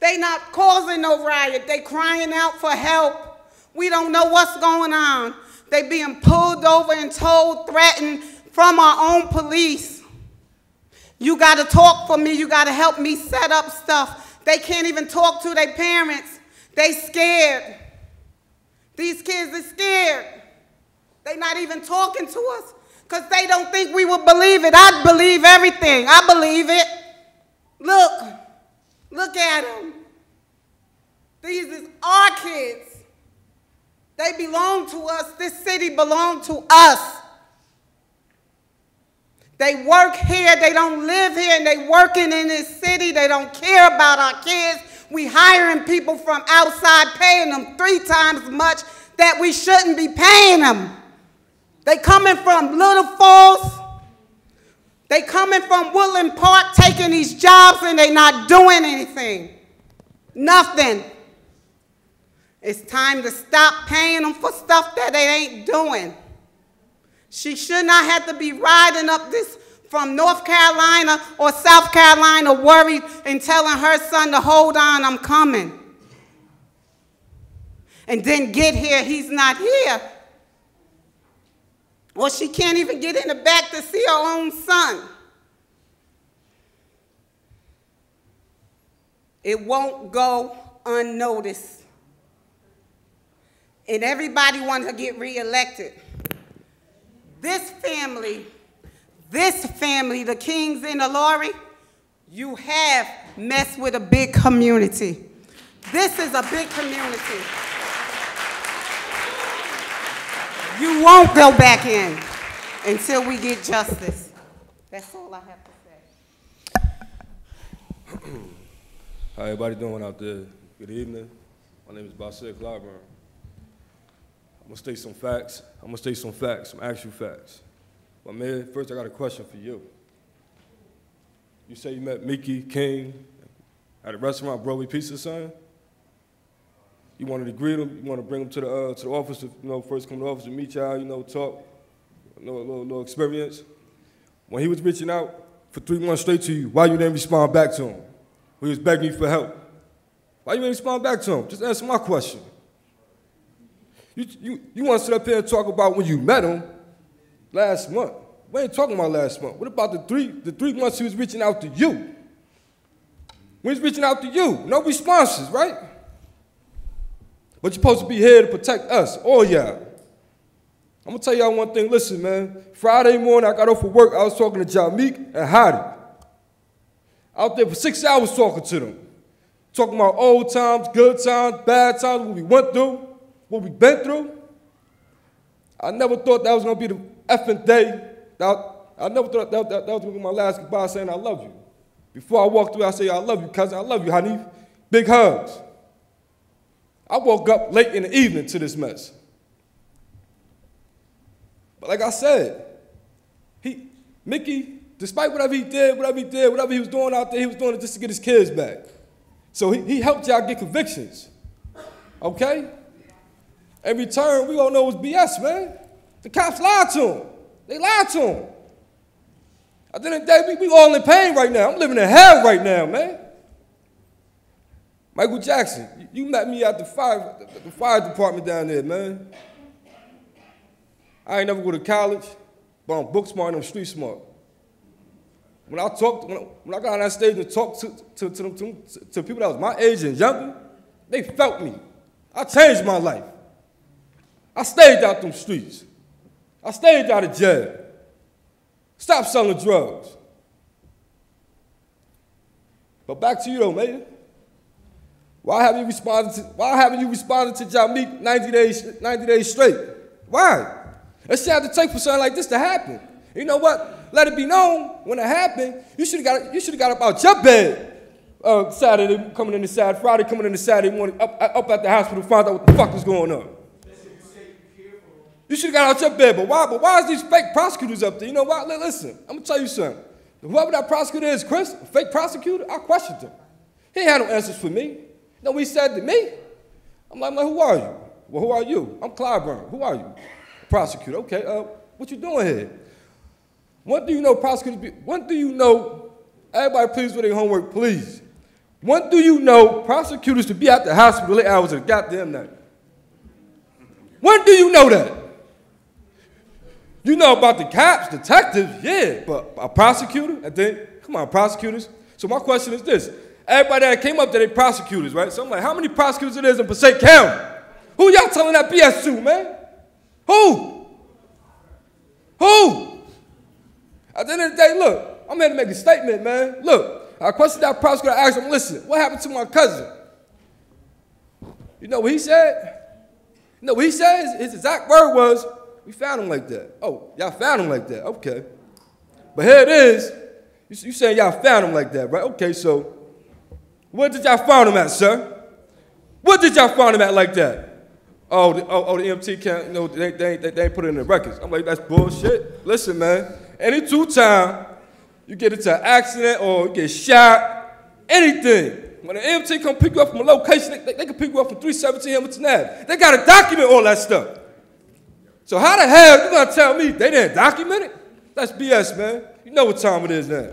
They not causing no riot. They crying out for help. We don't know what's going on. They being pulled over and told, threatened from our own police. You got to talk for me. You got to help me set up stuff. They can't even talk to their parents. They scared. These kids are scared. They not even talking to us because they don't think we will believe it. I believe everything. I believe it. Look at them. These is our kids. They belong to us. This city belongs to us. They work here. They don't live here, and they working in this city. They don't care about our kids. We hiring people from outside, paying them 3 times much that we shouldn't be paying them. They coming from Little Falls. They coming from Woodland Park, taking these jobs, and they not doing anything. Nothing. It's time to stop paying them for stuff that they ain't doing. She should not have to be riding up this from North Carolina or South Carolina worried and telling her son to hold on, I'm coming. And then get here, he's not here. Or she can't even get in the back to see her own son. It won't go unnoticed. And everybody wants to get reelected. This family, the Kings and the Lowery, you have messed with a big community. This is a big community. You won't go back in until we get justice. That's all I have to say. How everybody doing out there? Good evening. My name is Basir Clyburn. I'm gonna state some facts. Some actual facts. But man, first I got a question for you. You say you met Mickey King at a restaurant, Broadway Pizza, son? You wanted to greet him, you want to bring him to the office, first come to the office to meet y'all, talk, a little experience. When he was reaching out for 3 months straight to you, why you didn't respond back to him? When he was begging you for help. Why you didn't respond back to him? Just answer my question. You want to sit up here and talk about when you met him last month. We ain't talking about last month. What about the three months he was reaching out to you? When he's reaching out to you, no responses, right? But you're supposed to be here to protect us, all y'all. I'm gonna tell y'all one thing, listen, man. Friday morning, I got off of work, I was talking to Jamik and Hadi. Out there for 6 hours talking to them. Talking about old times, good times, bad times, what we went through, what we been through. I never thought that was gonna be the effing day. I never thought that was gonna be my last goodbye saying I love you. Before I walked through, I say I love you, cousin, I love you, honey. Big hugs. I woke up late in the evening to this mess. But like I said, Mickey, despite whatever he was doing out there, he was doing it just to get his kids back. So he helped y'all get convictions, okay? In return, we all know it was BS, man. The cops lied to him. They lied to him. At the end of the day, we all in pain right now. I'm living in hell right now, man. Michael Jackson, you met me at the fire department down there, man. I ain't never go to college, but I'm book smart and I'm street smart. When I got on that stage and talked to people that was my age and younger, they felt me. I changed my life. I stayed out them streets. I stayed out of jail. Stop selling drugs. But back to you though, Mayor. Why haven't you responded to Jameek 90 days straight? Why? It should have to take for something like this to happen. You know what? Let it be known when it happened. You should have got up out your bed Saturday coming into Saturday, Friday coming into Saturday morning, up at the hospital to find out what the fuck was going on. You should have got out your bed, but why is these fake prosecutors up there? You know what? Listen, I'm gonna tell you something. Whoever that prosecutor is, Chris, a fake prosecutor, I questioned him. He ain't had no answers for me. You know what he said to me? I'm like, who are you? Well, who are you? I'm Clyburn. Who are you? Prosecutor. Okay, what you doing here? When do you know prosecutors when do you know, everybody please do their homework, please. When do you know prosecutors to be at the hospital late hours of the goddamn night? When do you know that? You know about the cops, detectives, yeah, but a prosecutor? And then, come on, prosecutors. So my question is this. Everybody that came up there, they prosecutors, right? So I'm like, how many prosecutors it is in Passaic County? Who y'all telling that BS to, man? Who? At the end of the day, look, I'm here to make a statement, man. Look, I questioned that prosecutor, I asked him, listen, what happened to my cousin? You know what he said? You know what he said? His exact word was, we found him like that. Oh, y'all found him like that, okay. But here it is, you saying y'all found him like that, right? Okay, so where did y'all find him at, sir? What did y'all find him at like that? The MT can't, you know, they ain't put it in the records. I'm like, that's bullshit. Listen, man, any time you get into an accident or you get shot, anything, when the MT come pick you up from a location, they can pick you up from 317 Hamilton Ave. They got to document all that stuff. So how the hell you gonna tell me they didn't document it? That's BS, man. You know what time it is now.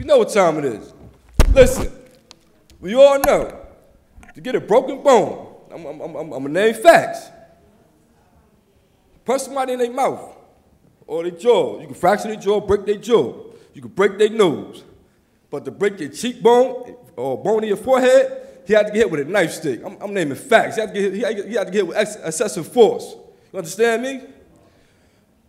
You know what time it is. Listen, we all know, to get a broken bone, I'm gonna name facts. Punch somebody in their mouth or their jaw. You can fracture their jaw, break their jaw. You can break their nose. But to break your cheekbone or bone in your forehead, he had to get hit with a knife stick. I'm naming facts. He had to get hit with excessive force. You understand me?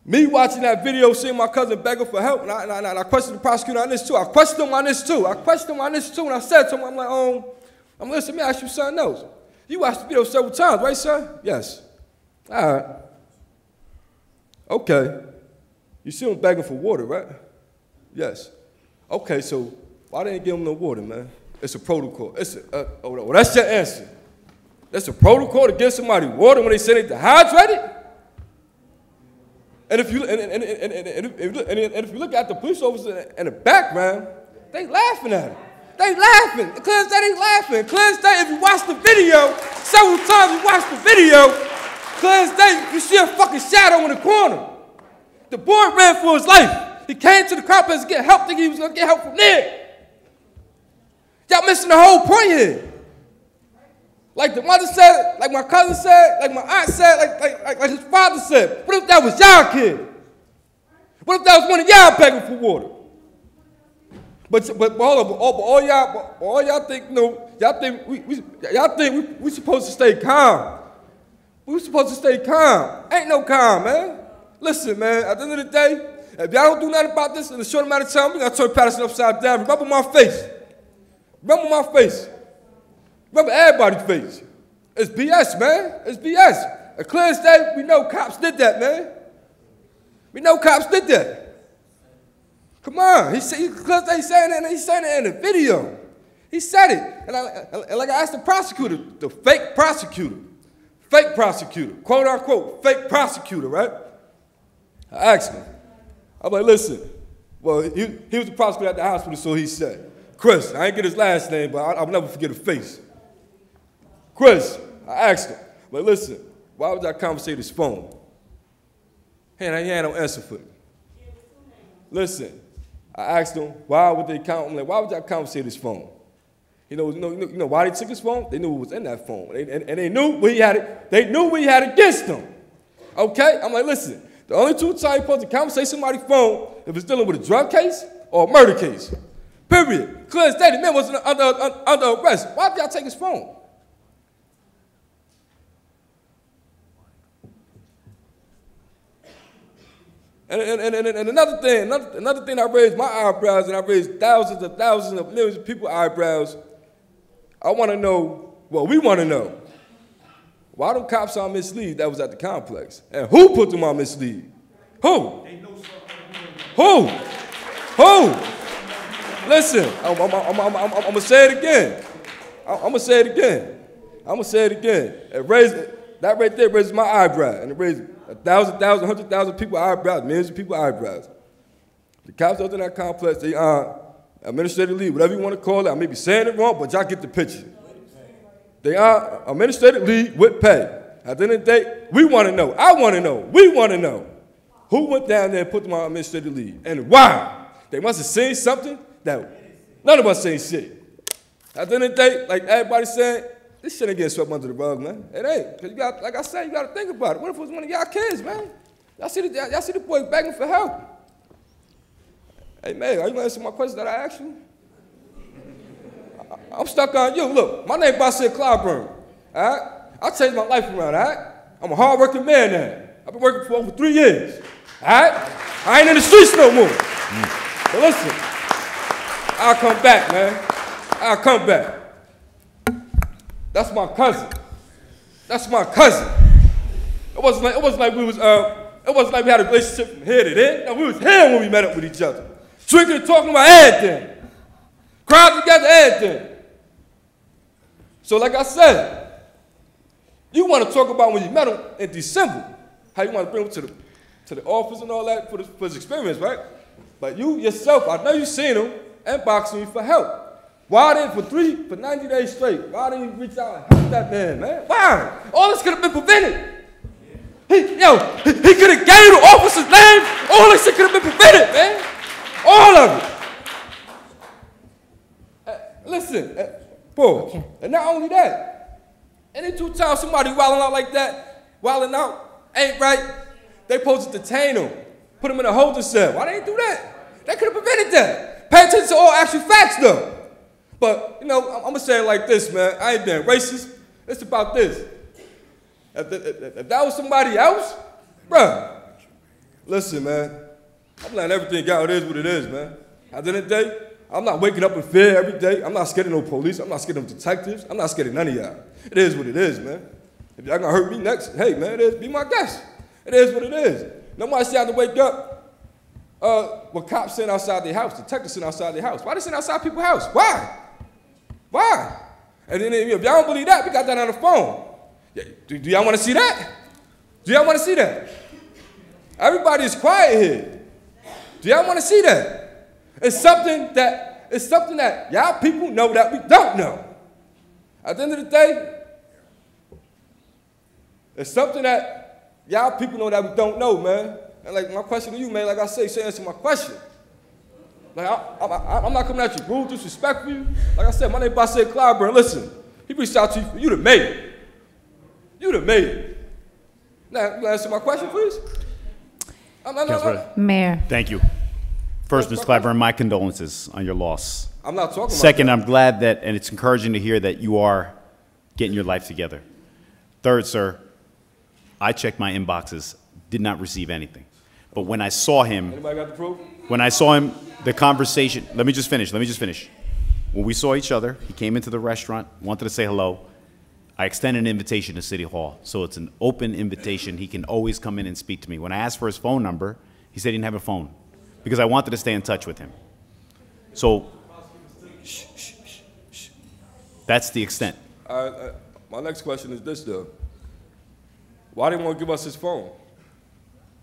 Me watching that video, seeing my cousin begging for help, and I questioned the prosecutor on this too. I questioned him on this too. And I said to him, I'm like, listen, let me ask you something else. You watched the video several times, right, sir? Yes. All right. Okay. You see him begging for water, right? Yes. Okay, so why didn't you give him no water, man? It's a protocol. That's your answer. That's a protocol to give somebody water when they say they're dehydrated? And if you look at the police officer in the background, they laughing at him. They laughing. Clear State ain't laughing. Clear State, if you watch the video, several times you watch the video, Clear State, you see a fucking shadow in the corner. The boy ran for his life. He came to the complex to get help, thinking he was going to get help from there. Y'all missing the whole point here. Like the mother said, like my cousin said, like my aunt said, like his father said. What if that was y'all kid? What if that was one of y'all begging for water? But hold on, all y'all think, you know, y'all think we supposed to stay calm. We supposed to stay calm. Ain't no calm, man. Listen, man, at the end of the day, if y'all don't do nothing about this in a short amount of time, we're going to turn Paterson upside down. Remember my face. Remember my face. Remember everybody's face. It's BS, man. It's BS. At Clear State, we know cops did that, man. We know cops did that. Come on. He's saying it in the video. He said it. And like I asked the prosecutor, the fake prosecutor, quote unquote, fake prosecutor, right? I asked him. I'm like, listen. Well, he was the prosecutor at the hospital, so he said. Chris, I ain't get his last name, but I'll never forget his face. Chris, I asked him, but listen, why would I conversate his phone? He had no answer for me. Listen, I asked him, why would I conversate his phone? You know why they took his phone? They knew what was in that phone. And they knew what he had it. They knew what he had against them. Okay? I'm like, listen, the only two times you're supposed to conversate somebody's phone if it's dealing with a drug case or a murder case. Period. Clear as day, the man was under arrest. Why did y'all take his phone? And another thing, I raised my eyebrows, and I raised thousands of millions of people's eyebrows. I want to know, well, we want to know, why them cops on mislead that was at the complex? And who put them on mislead? Who? Who? Listen, I'm going to say it again. I'm going to say it again. That right there raises my eyebrow, and it raised 1,000, 100,000 people's eyebrows, millions of people's eyebrows. The cops out in that complex, they are administrative leave, whatever you want to call it. I may be saying it wrong, but y'all get the picture. They are administrative leave with pay. At the end of the day, we want to know. I want to know. We want to know. Who went down there and put them on administrative leave? And why? They must have seen something that none of us seen shit. At the end of the day, like everybody's saying, this shit ain't getting swept under the rug, man. It ain't. Because you got, like I said, you got to think about it. What if it was one of y'all kids, man? Y'all see the boy begging for help. Hey, man, are you going to answer my question that I asked you? I'm stuck on you. Look, my name Paterson Clyburn, all right? I changed my life around, all right? I'm a hard-working man now. I've been working for over 3 years, all right? I ain't in the streets no more. But listen, I'll come back, man. I'll come back. That's my cousin. That's my cousin. It wasn't like we had a relationship from here to there. No, we was here when we met up with each other. Drinking and talking about everything. Crowd together, everything. So like I said, you want to talk about when you met him in December, how you want to bring him to the office and all that for his experience, right? But you yourself, I know you seen him inboxing you for help. Why didn't, for 90 days straight, why didn't you reach out and help that man, man? Why? All this could have been prevented. He could have gave the officer's name. All this shit could have been prevented, man. All of it. Listen, pause. And not only that, any 2 times somebody wilding out like that, wilding out, ain't right, they supposed to detain him, put him in a holding cell. Why they ain't do that? They could have prevented that. Pay attention to all actual facts, though. But, you know, I'm going to say it like this, man. I ain't being racist. It's about this. If that was somebody else, bruh, listen, man. I'm letting everything out. It is what it is, man. At the end of the day, I'm not waking up in fear every day. I'm not scared of no police. I'm not scared of detectives. I'm not scared of none of y'all. It is what it is, man. If y'all gonna hurt me next, hey, man, it is. Be my guest. It is what it is. Nobody should have to wake up with cops sitting outside their house, detectives sitting outside their house. Why they sitting outside people's house? Why? Why? And then if y'all don't believe that, we got that on the phone. Do y'all want to see that? Do y'all want to see that? Everybody is quiet here. Do y'all want to see that? It's something that y'all people know that we don't know. At the end of the day, it's something that y'all people know that we don't know, man. And like my question to you, man, like I say answer my question. Like I'm not coming at you rude, disrespectful. Like I said, my name is Paterson Clyburn. Listen, he reached out to you. You done made it. You done made it. Now, you answer my question, please? No. Mayor. Thank you. First, Ms. Clyburn, my condolences on your loss. I'm not talking about Second, that. I'm glad that, and it's encouraging to hear that you are getting your life together. Third, sir, I checked my inboxes, did not receive anything. But when I saw him, Anybody got the proof? when I saw him, the conversation, let me just finish. When we saw each other, he came into the restaurant, wanted to say hello. I extended an invitation to City Hall, so it's an open invitation. He can always come in and speak to me. When I asked for his phone number, he said he didn't have a phone because I wanted to stay in touch with him. So, that's the extent. My next question is this, though. Why didn't want to give us his phone?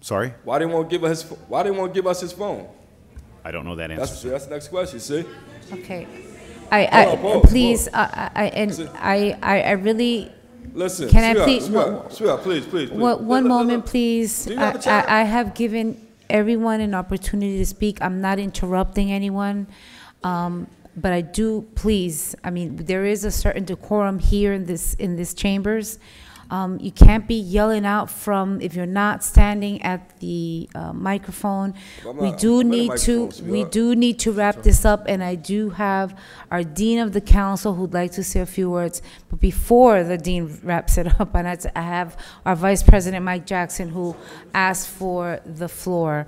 Sorry? Why didn't want to give us his phone? I don't know that answer. That's the next question, see? Okay. Please, I really. Listen, Can I please? Sweetheart, please. One moment, please. Do you have a child? I have given everyone an opportunity to speak. I'm not interrupting anyone. but I do, please, I mean, there is a certain decorum here in this chambers. You can't be yelling out from, if you're not standing at the microphone. We do need to wrap this up, and I do have our Dean of the Council who'd like to say a few words. But before the Dean wraps it up, I have our Vice President, Mike Jackson, who asked for the floor.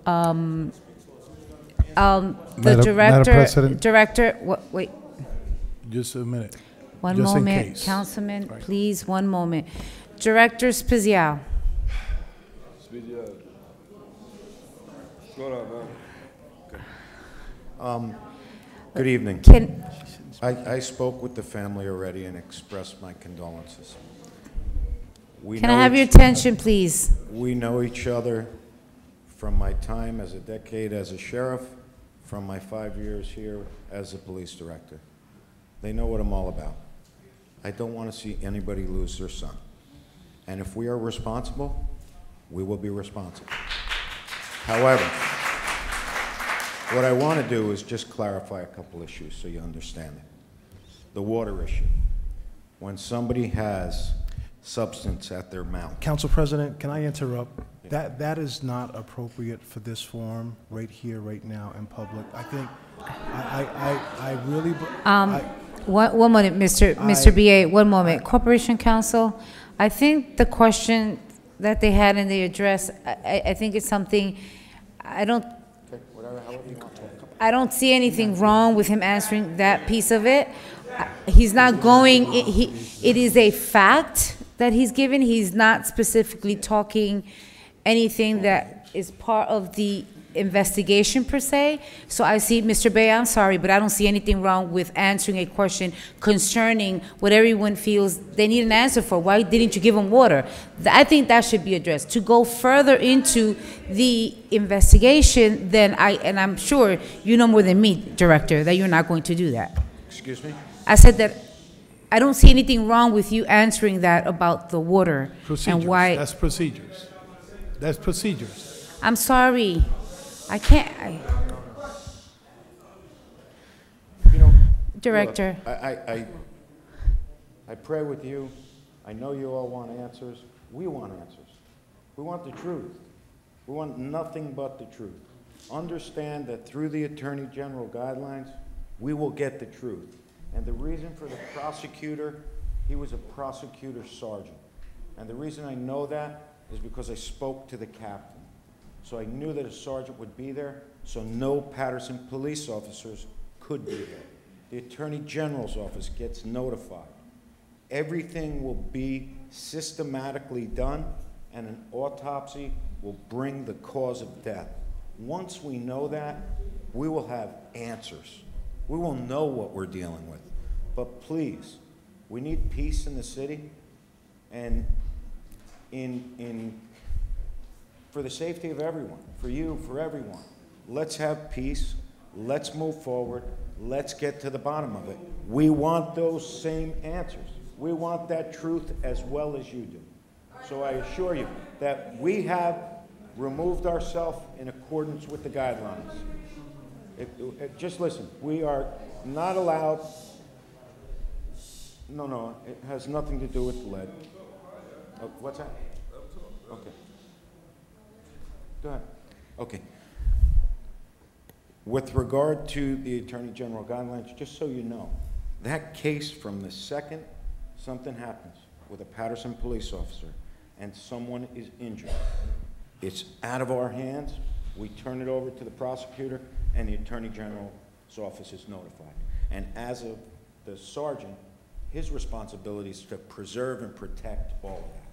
The director, wait. Just a minute. One Just in moment, case. Councilman, Right. please, one moment. Director Spezial. What's going on, man? Good evening. Can, I spoke with the family already and expressed my condolences. can I have your attention, please? We know each other from my time as a decade as a sheriff, from my 5 years here as a police director. They know what I'm all about. I don't want to see anybody lose their son. And if we are responsible, we will be responsible. However, what I want to do is just clarify a couple issues so you understand it. The water issue. When somebody has substance at their mouth. Council President, can I interrupt? That is not appropriate for this forum, right here, right now, in public. I think, I really, One moment, Mr. BA, one moment. Corporation Counsel, I think the question that they had in the address, I think it's something, I don't see anything wrong with him answering that piece of it. He's not going, it is a fact that he's given. He's not specifically talking anything that is part of the investigation per se. So I see, Mr. Bay, I'm sorry, but I don't see anything wrong with answering a question concerning what everyone feels they need an answer for. Why didn't you give them water? I think that should be addressed. To go further into the investigation, then and I'm sure you know more than me, Director, that you're not going to do that. Excuse me? I said that I don't see anything wrong with you answering that about the water and why. That's procedures. That's procedures. I'm sorry. I can't. You know, Director. look, I pray with you. I know you all want answers. We want answers. We want the truth. We want nothing but the truth. Understand that through the Attorney General guidelines, we will get the truth. And the reason for the prosecutor, he was a prosecutor sergeant. And the reason I know that is because I spoke to the captain. So I knew that a sergeant would be there, so no Paterson police officers could be there. The Attorney General's office gets notified. Everything will be systematically done, and an autopsy will bring the cause of death. Once we know that, we will have answers. We will know what we're dealing with. But please, we need peace in the city, and for the safety of everyone, for you, for everyone, let's have peace, let's move forward, let's get to the bottom of it. We want those same answers. We want that truth as well as you do. So I assure you that we have removed ourselves in accordance with the guidelines. Just listen, we are not allowed, no, it has nothing to do with lead. What's that? Okay. Go ahead. Okay. With regard to the Attorney General guidelines, just so you know, that case from the second something happens with a Paterson police officer and someone is injured, it's out of our hands. We turn it over to the prosecutor and the Attorney General's office is notified. And as of the sergeant, his responsibility is to preserve and protect all of that.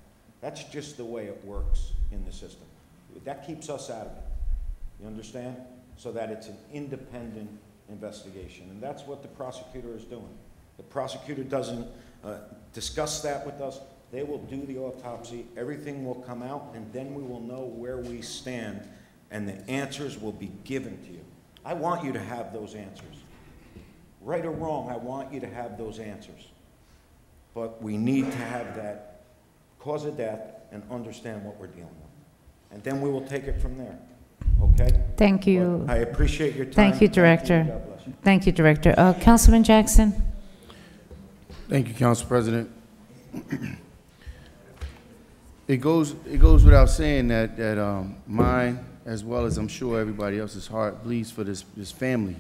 That's just the way it works in the system. That keeps us out of it, you understand? So that it's an independent investigation, and that's what the prosecutor is doing. The prosecutor doesn't discuss that with us. They will do the autopsy, everything will come out, and then we will know where we stand, and the answers will be given to you. I want you to have those answers. Right or wrong, I want you to have those answers. But we need to have that cause of death and understand what we're dealing with. And then we will take it from there, okay? Thank you. But I appreciate your time. Thank you, Director. God bless you. Thank you, Director. Councilman Jackson? Thank you, Council President. It goes without saying that mine, as well as I'm sure everybody else's heart, bleeds for this family.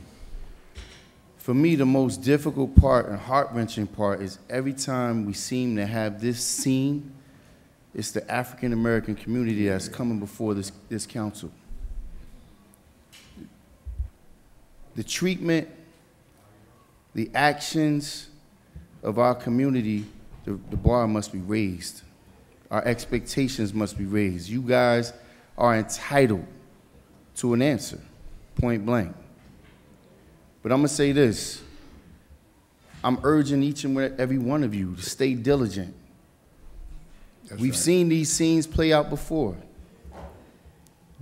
For me, the most difficult part and heart-wrenching part is every time we seem to have this scene, it's the African-American community that's coming before this council. The treatment, the actions of our community, the bar must be raised. Our expectations must be raised. You guys are entitled to an answer, point blank. But I'm gonna say this. I'm urging each and every one of you to stay diligent. We've seen these scenes play out before.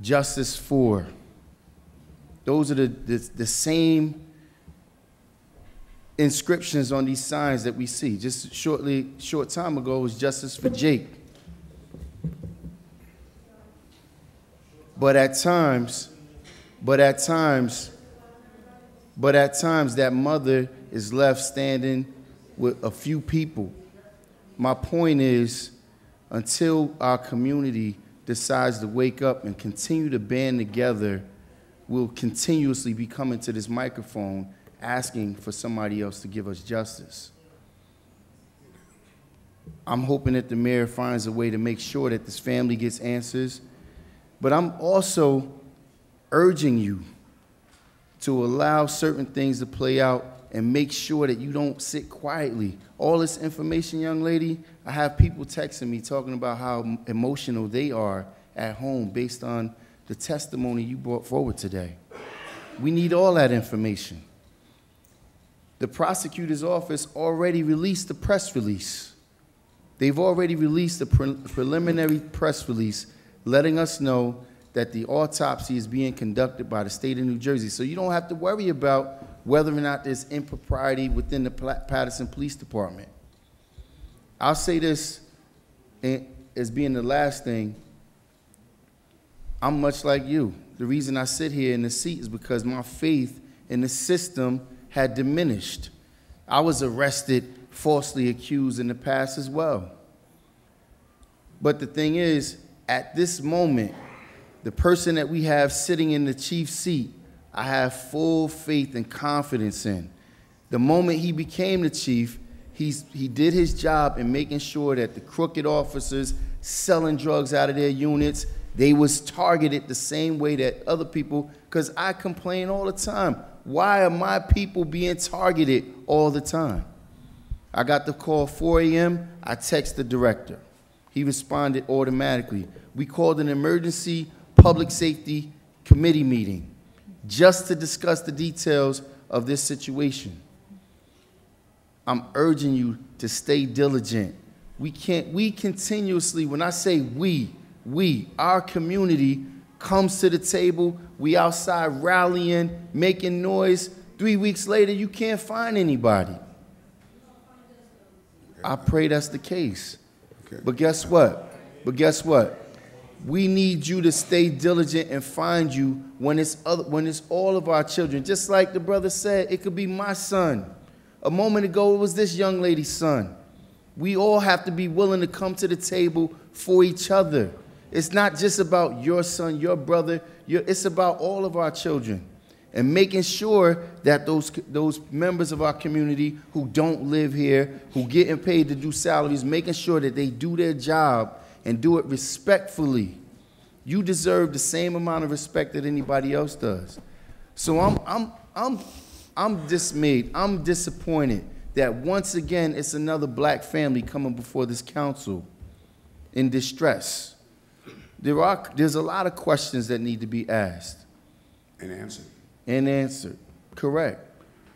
Justice for. Those are the same inscriptions on these signs that we see. Just short time ago was justice for Jake. But at times, that mother is left standing with a few people. My point is, until our community decides to wake up and continue to band together, we'll continuously be coming to this microphone asking for somebody else to give us justice. I'm hoping that the mayor finds a way to make sure that this family gets answers, but I'm also urging you to allow certain things to play out and make sure that you don't sit quietly. All this information, young lady, I have people texting me talking about how emotional they are at home based on the testimony you brought forward today. We need all that information. The prosecutor's office already released the press release. They've already released a preliminary press release letting us know that the autopsy is being conducted by the state of New Jersey. So you don't have to worry about whether or not there's impropriety within the Paterson Police Department. I'll say this as being the last thing. I'm much like you. The reason I sit here in the seat is because my faith in the system had diminished. I was arrested, falsely accused in the past as well. But the thing is, at this moment, the person that we have sitting in the chief seat, I have full faith and confidence in. The moment he became the chief, he did his job in making sure that the crooked officers selling drugs out of their units, they was targeted the same way that other people, because I complain all the time. Why are my people being targeted all the time? I got the call 4 a.m., I text the director. He responded automatically. We called an emergency public safety committee meeting just to discuss the details of this situation. I'm urging you to stay diligent. We continuously, when I say we, our community comes to the table, we outside rallying, making noise. 3 weeks later, you can't find anybody. I pray that's the case. Okay. But guess what? We need you to stay diligent and find you when it's all of our children. Just like the brother said, it could be my son. A moment ago, it was this young lady's son. We all have to be willing to come to the table for each other. It's not just about your son, your brother, it's about all of our children. And making sure that those members of our community who don't live here, who getting paid to do salaries, making sure that they do their job and do it respectfully. You deserve the same amount of respect that anybody else does. So I'm dismayed. I'm disappointed that once again it's another black family coming before this council in distress. There's a lot of questions that need to be asked. And answered. Correct.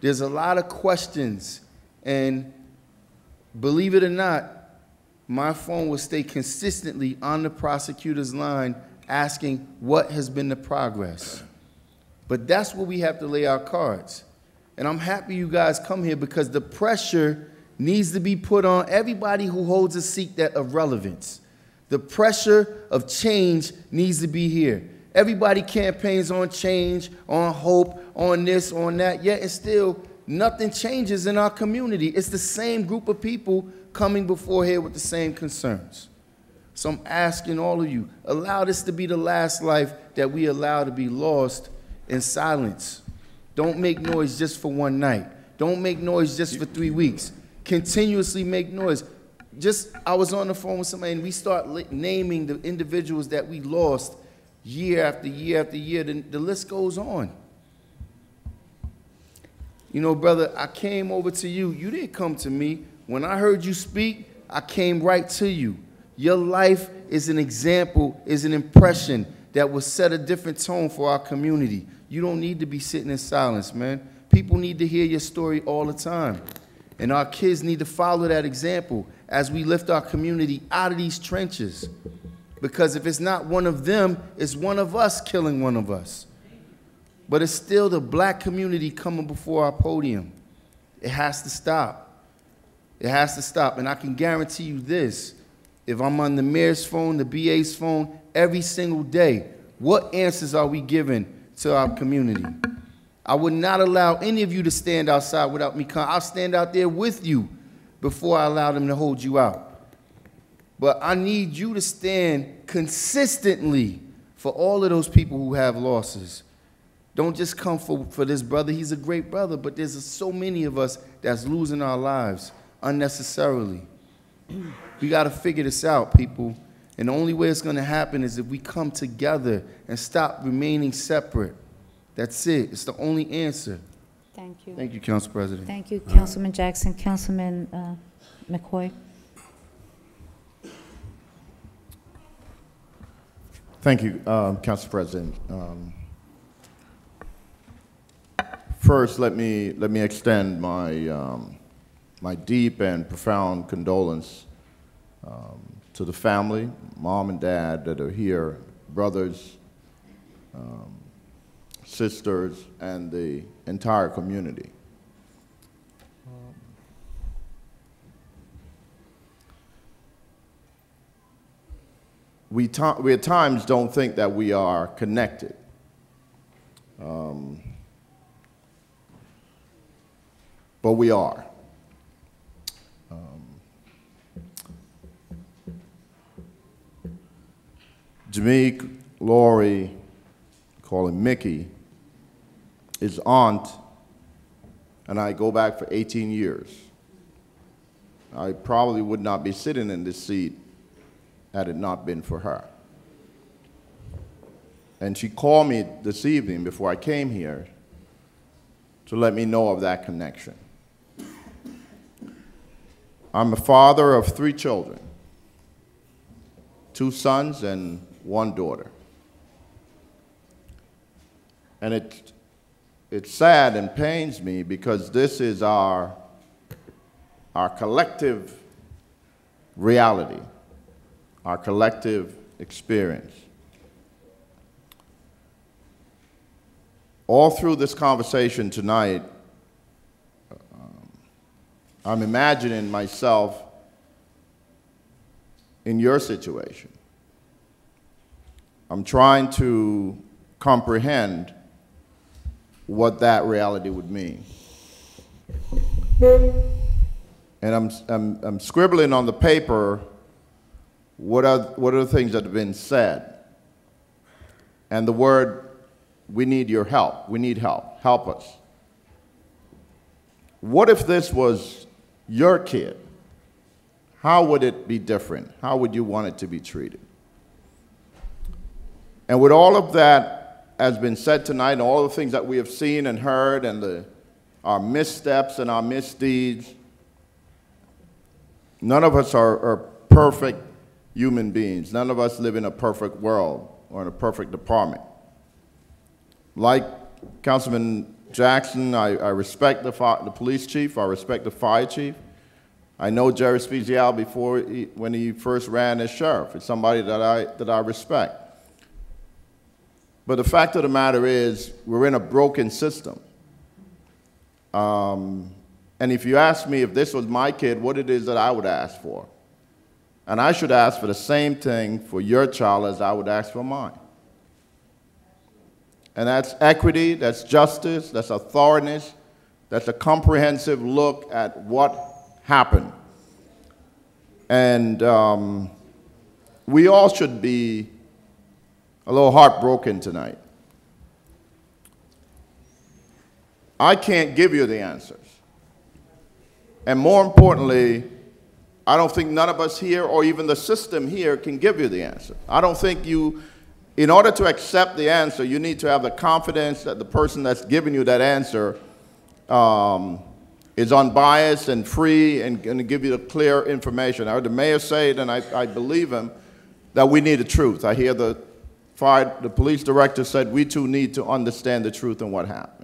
There's a lot of questions, and believe it or not, my phone will stay consistently on the prosecutor's line asking what has been the progress. But that's where we have to lay our cards. And I'm happy you guys come here because the pressure needs to be put on everybody who holds a seat of relevance. The pressure of change needs to be here. Everybody campaigns on change, on hope, on this, on that, yet and still nothing changes in our community. It's the same group of people coming before here with the same concerns. So I'm asking all of you, allow this to be the last life that we allow to be lost in silence. Don't make noise just for one night. Don't make noise just for 3 weeks. Continuously make noise. I was on the phone with somebody and we start naming the individuals that we lost year after year after year. The list goes on. You know, brother, I came over to you. You didn't come to me. When I heard you speak, I came right to you. Your life is an example, is an impression that will set a different tone for our community. You don't need to be sitting in silence, man. People need to hear your story all the time. And our kids need to follow that example as we lift our community out of these trenches. Because if it's not one of them, it's one of us killing one of us. But it's still the black community coming before our podium. It has to stop. It has to stop. And I can guarantee you this. If I'm on the mayor's phone, the BA's phone, every single day, what answers are we giving to our community? I would not allow any of you to stand outside without me coming. I'll stand out there with you before I allow them to hold you out. But I need you to stand consistently for all of those people who have losses. Don't just come for this brother. He's a great brother, but there's so many of us that's losing our lives unnecessarily. We got to figure this out, people. And the only way it's going to happen is if we come together and stop remaining separate. That's it. It's the only answer. Thank you. Thank you, Council President. Thank you, Councilman Jackson. Councilman McCoy. Thank you, Council President. First, let me extend my my deep and profound condolence to the family, mom and dad that are here, brothers, sisters, and the entire community. We at times don't think that we are connected. But we are. Jameek, Lowery, call him Mickey, his aunt, and I go back for 18 years. I probably would not be sitting in this seat had it not been for her. And she called me this evening before I came here to let me know of that connection. I'm a father of 3 children, 2 sons and 1 daughter. And it's sad and pains me because this is our collective reality, our collective experience. All through this conversation tonight, I'm imagining myself in your situation. I'm trying to comprehend what that reality would mean. And I'm scribbling on the paper what are the things that have been said. And the word, we need your help. We need help. Help us. What if this was your kid? How would it be different? How would you want it to be treated? And with all of that has been said tonight, and all the things that we have seen and heard, and our missteps and our misdeeds, none of us are perfect human beings. None of us live in a perfect world or in a perfect department. Like Councilman Jackson, I respect the police chief. I respect the fire chief. I know Jerry Spezial before when he first ran as sheriff. It's somebody that I respect. But the fact of the matter is, we're in a broken system. And if you ask me if this was my kid, what it is that I would ask for. And I should ask for the same thing for your child as I would ask for mine. And that's equity, that's justice, that's a thoroughness, that's a comprehensive look at what happened. And we all should be a little heartbroken tonight. I can't give you the answers. And more importantly, I don't think none of us here or even the system here can give you the answer. I don't think you, in order to accept the answer, you need to have the confidence that the person that's giving you that answer is unbiased and free and going to give you the clear information. I heard the mayor say it, and I believe him, that we need the truth. I hear the police director said we too need to understand the truth and what happened.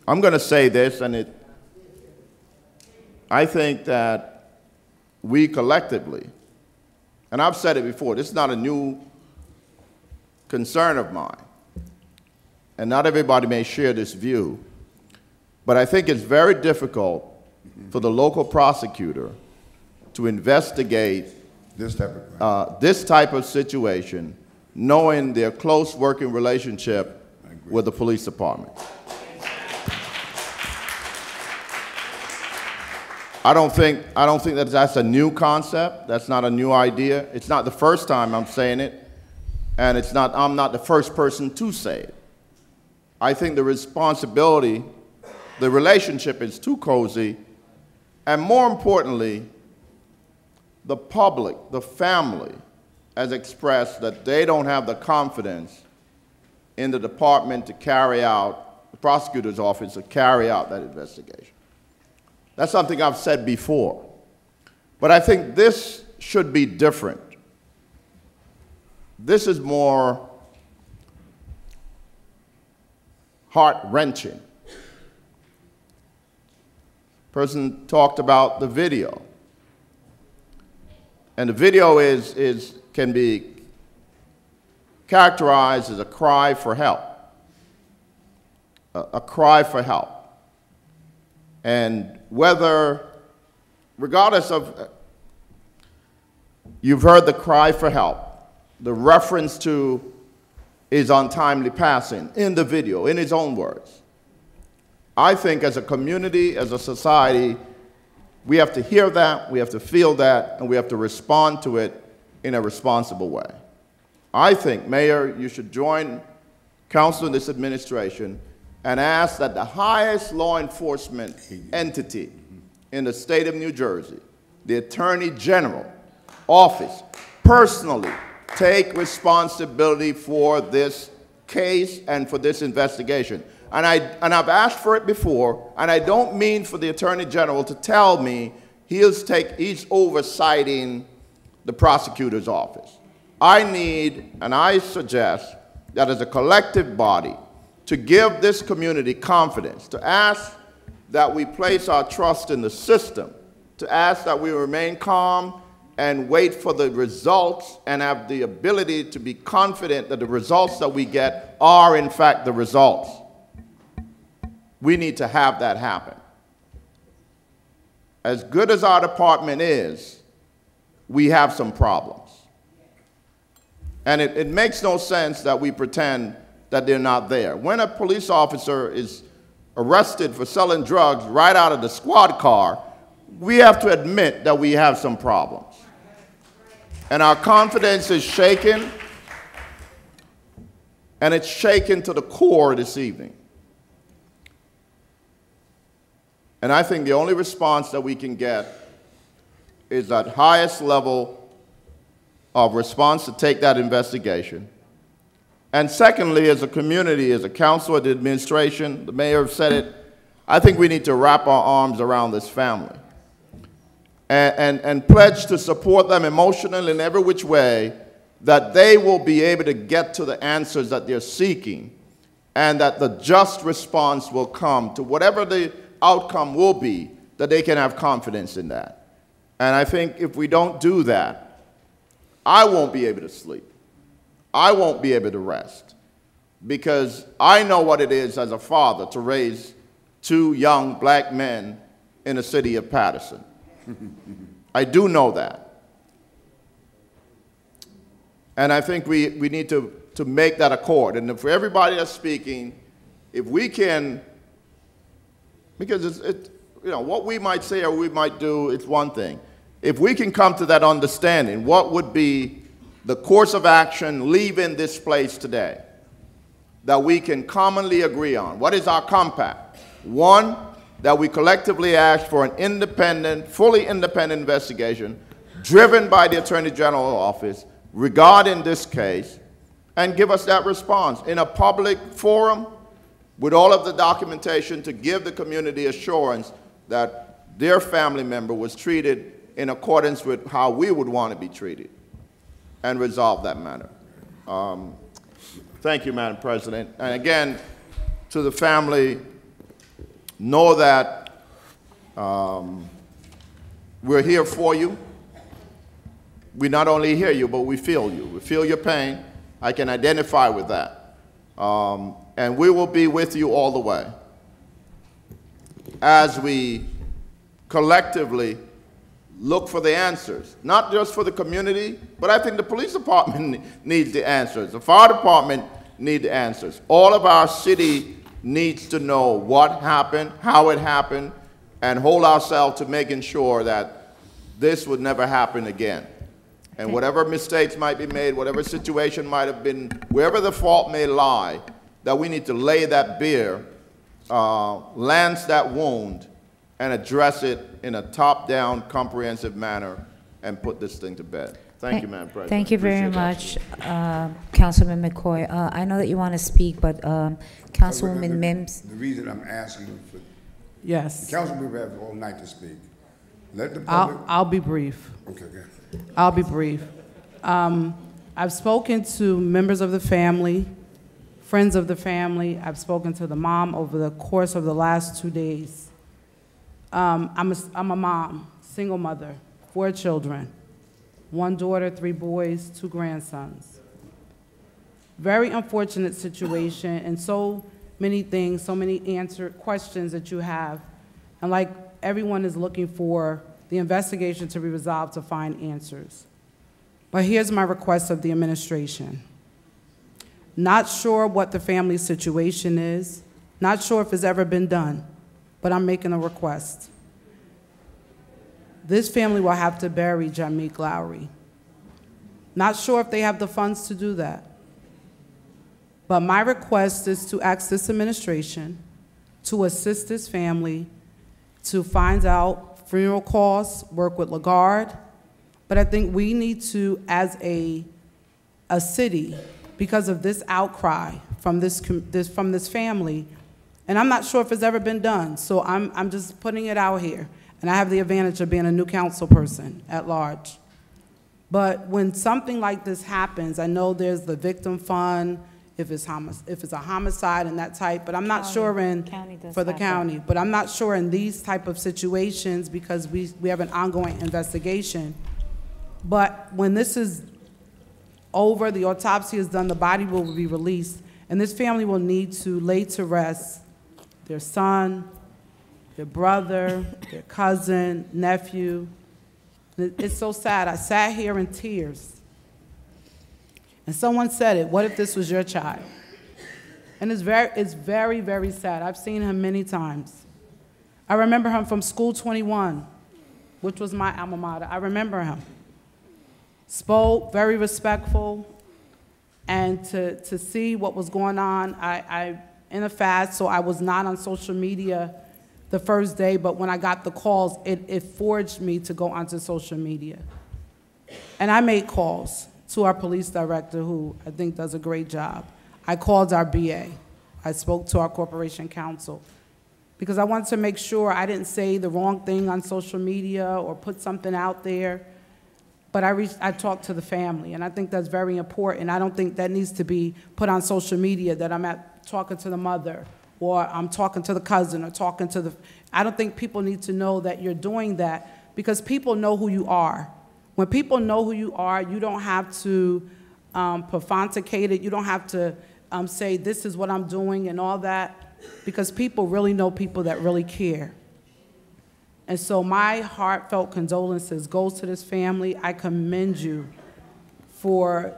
I'm going to say this, and I think that we collectively, and I've said it before, this is not a new concern of mine, and not everybody may share this view, but I think it's very difficult for the local prosecutor to investigate this type of situation, knowing their close working relationship with the police department. I don't think that that's a new concept. That's not a new idea. It's not the first time I'm saying it, and I'm not the first person to say it. I think the responsibility, the relationship is too cozy, and more importantly, the public, the family, has expressed that they don't have the confidence in the department to carry out, the prosecutor's office to carry out that investigation. That's something I've said before. But I think this should be different. This is more heart-wrenching. Person talked about the video. And the video can be characterized as a cry for help. A cry for help. And whether, regardless of, you've heard the cry for help, the reference to his untimely passing in the video, in his own words. I think as a community, as a society, we have to hear that, we have to feel that, and we have to respond to it in a responsible way. I think, Mayor, you should join council in this administration and ask that the highest law enforcement entity in the state of New Jersey, the Attorney General office, personally take responsibility for this case and for this investigation. And I've asked for it before, and I don't mean for the Attorney General to tell me he's oversighting the prosecutor's office. I need, and I suggest, that as a collective body, to give this community confidence, to ask that we place our trust in the system, to ask that we remain calm and wait for the results and have the ability to be confident that the results that we get are in fact the results. We need to have that happen. As good as our department is, we have some problems. And it makes no sense that we pretend that they're not there. When a police officer is arrested for selling drugs right out of the squad car, we have to admit that we have some problems. And our confidence is shaken, and it's shaken to the core this evening. And I think the only response that we can get is that highest level of response to take that investigation. And secondly, as a community, as a council, the administration, the mayor said it, I think we need to wrap our arms around this family and pledge to support them emotionally in every which way, that they will be able to get to the answers that they're seeking, and that the just response will come to whatever the outcome will be, that they can have confidence in that. And I think if we don't do that, I won't be able to sleep. I won't be able to rest, because I know what it is as a father to raise two young black men in the city of Paterson. I do know that. And I think we need to to make that accord. And for everybody that's speaking, if we can, because you know, what we might say or we might do, it's one thing. If we can come to that understanding, what would be the course of action leaving this place today that we can commonly agree on? What is our compact? One, that we collectively ask for an independent, fully independent investigation driven by the Attorney General's office regarding this case, and give us that response in a public forum with all of the documentation to give the community assurance that their family member was treated in accordance with how we would want to be treated, and resolve that matter. Thank you, Madam President. And again, to the family, know that we're here for you. We not only hear you, but we feel you. We feel your pain. I can identify with that. And we will be with you all the way as we collectively look for the answers, not just for the community, but I think the police department needs the answers. The fire department needs the answers. All of our city needs to know what happened, how it happened, and hold ourselves to making sure that this would never happen again. And whatever mistakes might be made, whatever situation might have been, wherever the fault may lie, that we need to lay that bare, lance that wound, and address it in a top-down, comprehensive manner, and put this thing to bed. Thank you, Madam President. Thank you very much, Councilman McCoy. I know that you want to speak, but Councilwoman Mims. The reason I'm asking for, Yes. the council member has all night to speak. Let the public. I'll be brief. Okay, good. I'll be brief. I've spoken to members of the family, friends of the family. I've spoken to the mom over the course of the last 2 days. I'm a mom, single mother, 4 children, 1 daughter, 3 boys, 2 grandsons. Very unfortunate situation, and so many things, so many answered questions that you have. And like everyone is looking for the investigation to be resolved to find answers. But here's my request of the administration. Not sure what the family situation is, not sure if it's ever been done, but I'm making a request. This family will have to bury Jameek Lowery. Not sure if they have the funds to do that. But my request is to ask this administration to assist this family to find out funeral costs, work with Lagarde. But I think we need to, as a city, because of this outcry from this family, and I'm not sure if it's ever been done, so I'm just putting it out here. And I have the advantage of being a new council person at large. But when something like this happens, I know there's the victim fund, if it's a homicide and that type, but I'm not sure for the county, but I'm not sure in these type of situations because we have an ongoing investigation. But when this is over, the autopsy is done, the body will be released, and this family will need to lay to rest their son, their brother, their cousin, nephew. It's so sad. I sat here in tears. And someone said it, what if this was your child? And it's very, very sad. I've seen him many times. I remember him from School 21, which was my alma mater. I remember him. Spoke, very respectful. And to see what was going on, I in a fast, so I was not on social media the first day, but when I got the calls, it forged me to go onto social media. And I made calls to our police director, who I think does a great job. I called our BA. I spoke to our corporation counsel because I wanted to make sure I didn't say the wrong thing on social media or put something out there. But I talked to the family, and I think that's very important. I don't think that needs to be put on social media that I'm talking to the mother or I'm talking to the cousin or talking to the... I don't think people need to know that you're doing that because people know who you are. When people know who you are, you don't have to pontificate it. You don't have to say, this is what I'm doing and all that, because people really know people that really care. And so my heartfelt condolences goes to this family. I commend you for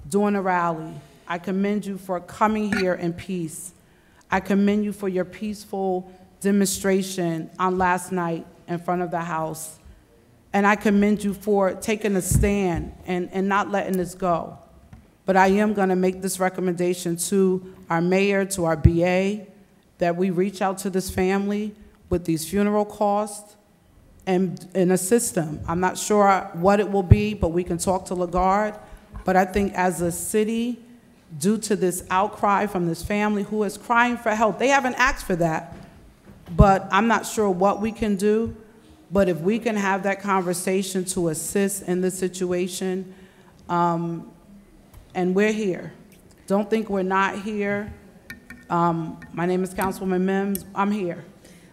doing a rally. I commend you for coming here in peace. I commend you for your peaceful demonstration on last night in front of the House. And I commend you for taking a stand and not letting this go. But I am going to make this recommendation to our mayor, to our BA, that we reach out to this family with these funeral costs and assist them. I'm not sure what it will be, but we can talk to Lagarde. But I think as a city, due to this outcry from this family who is crying for help, they haven't asked for that, but I'm not sure what we can do. But if we can have that conversation to assist in this situation, and we're here. Don't think we're not here. My name is Councilwoman Mims. I'm here.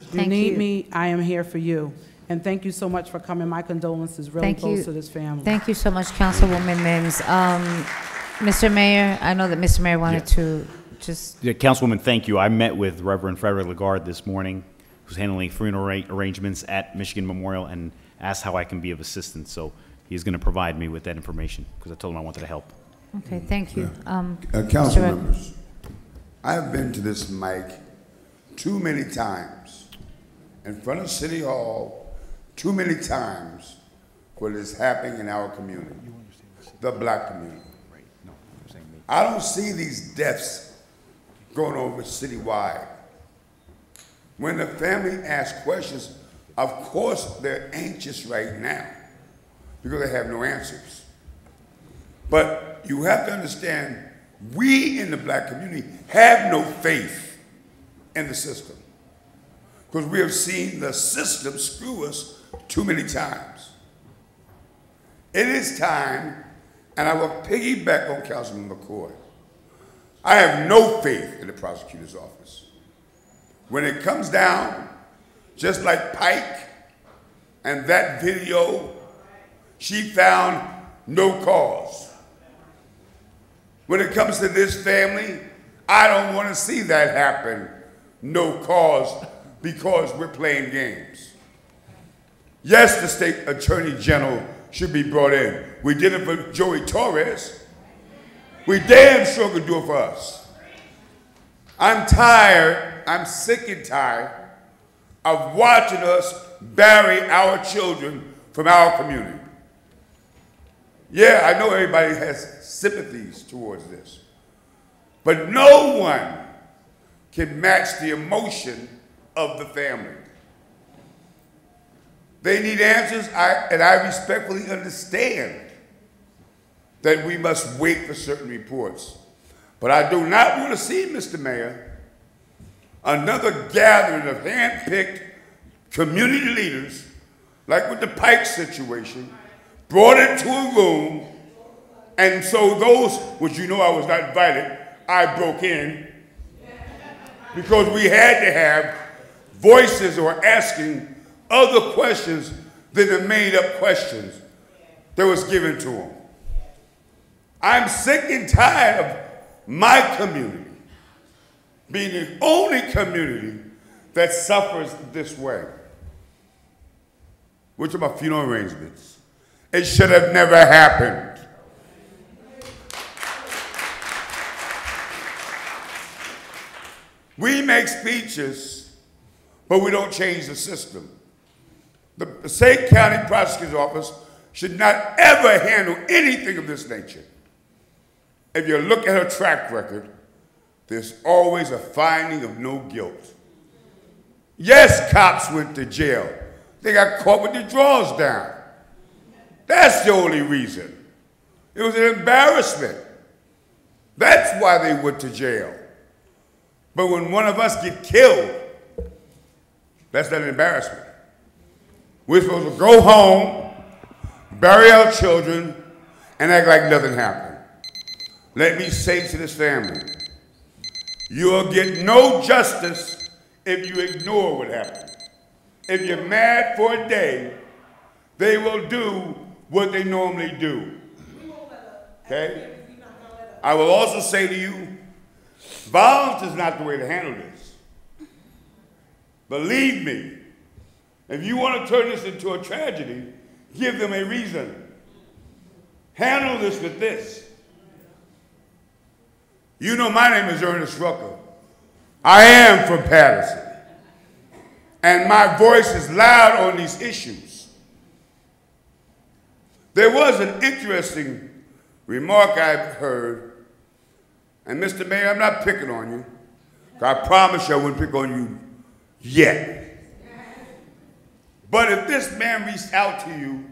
If you need me, I am here for you. And thank you so much for coming. My condolences really goes to this family. Thank you so much, Councilwoman Mims. Mr. Mayor, I know that Mr. Mayor wanted to just... Yeah, Councilwoman, thank you. I met with Reverend Frederick Lagarde this morning, who's handling funeral arrangements at Michigan Memorial, and asked how I can be of assistance. So he's going to provide me with that information, because I told him I wanted to help. Okay, thank you. Council members, I have been to this mic too many times, in front of City Hall, too many times, what is happening in our community, the black community. I don't see these deaths going over citywide. When the family asks questions, of course they're anxious right now because they have no answers. But you have to understand, we in the black community have no faith in the system because we have seen the system screw us too many times. It is time, and I will piggyback on Councilman McCoy. I have no faith in the prosecutor's office. When it comes down, just like Pike and that video, she found no cause. When it comes to this family, I don't want to see that happen, no cause, because we're playing games. Yes, the state attorney general should be brought in. We did it for Joey Torres. We damn sure could do it for us. I'm tired, I'm sick and tired of watching us bury our children from our community. Yeah, I know everybody has sympathies towards this, but no one can match the emotion of the family. They need answers, and I respectfully understand that we must wait for certain reports. But I do not want to see, Mr. Mayor, another gathering of hand-picked community leaders, like with the Pike situation, brought into a room, and so those, which you know I was not invited, I broke in, because we had to have voices or asking other questions than the made-up questions that was given to them. I'm sick and tired of my community being the only community that suffers this way. Which are my funeral arrangements. It should have never happened. We make speeches, but we don't change the system. The State County Prosecutor's Office should not ever handle anything of this nature. If you look at her track record, there's always a finding of no guilt. Yes, cops went to jail. They got caught with their drawers down. That's the only reason. It was an embarrassment. That's why they went to jail. But when one of us get killed, that's not an embarrassment. We're supposed to go home, bury our children, and act like nothing happened. Let me say to this family, you'll get no justice if you ignore what happened. If you're mad for a day, they will do what they normally do. Okay? I will also say to you, violence is not the way to handle this. Believe me, if you want to turn this into a tragedy, give them a reason. Handle this with this. You know my name is Ernest Rucker. I am from Paterson. And my voice is loud on these issues. There was an interesting remark I heard, and Mr. Mayor, I'm not picking on you. I promise you I wouldn't pick on you yet. But if this man reached out to you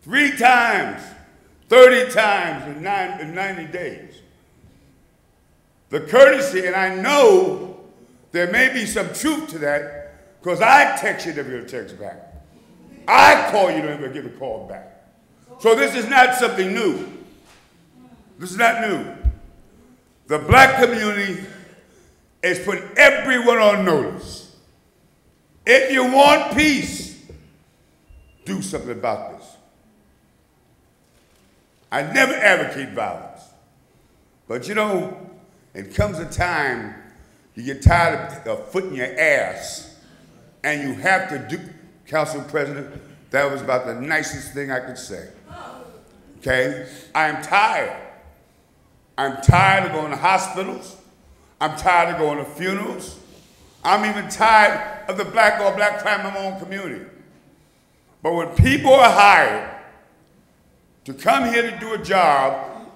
3 times, 30 times in 90 days, the courtesy, and I know there may be some truth to that, because I text you, never get a text back. I call you, never get a call back. So this is not something new. This is not new. The black community is putting everyone on notice. If you want peace, do something about this. I never advocate violence. But you know, it comes a time you get tired of footing your ass, and you have to do, Council President, that was about the nicest thing I could say. Okay? I'm tired. I'm tired of going to hospitals. I'm tired of going to funerals. I'm even tired of the black on black crime in my own community. But when people are hired to come here to do a job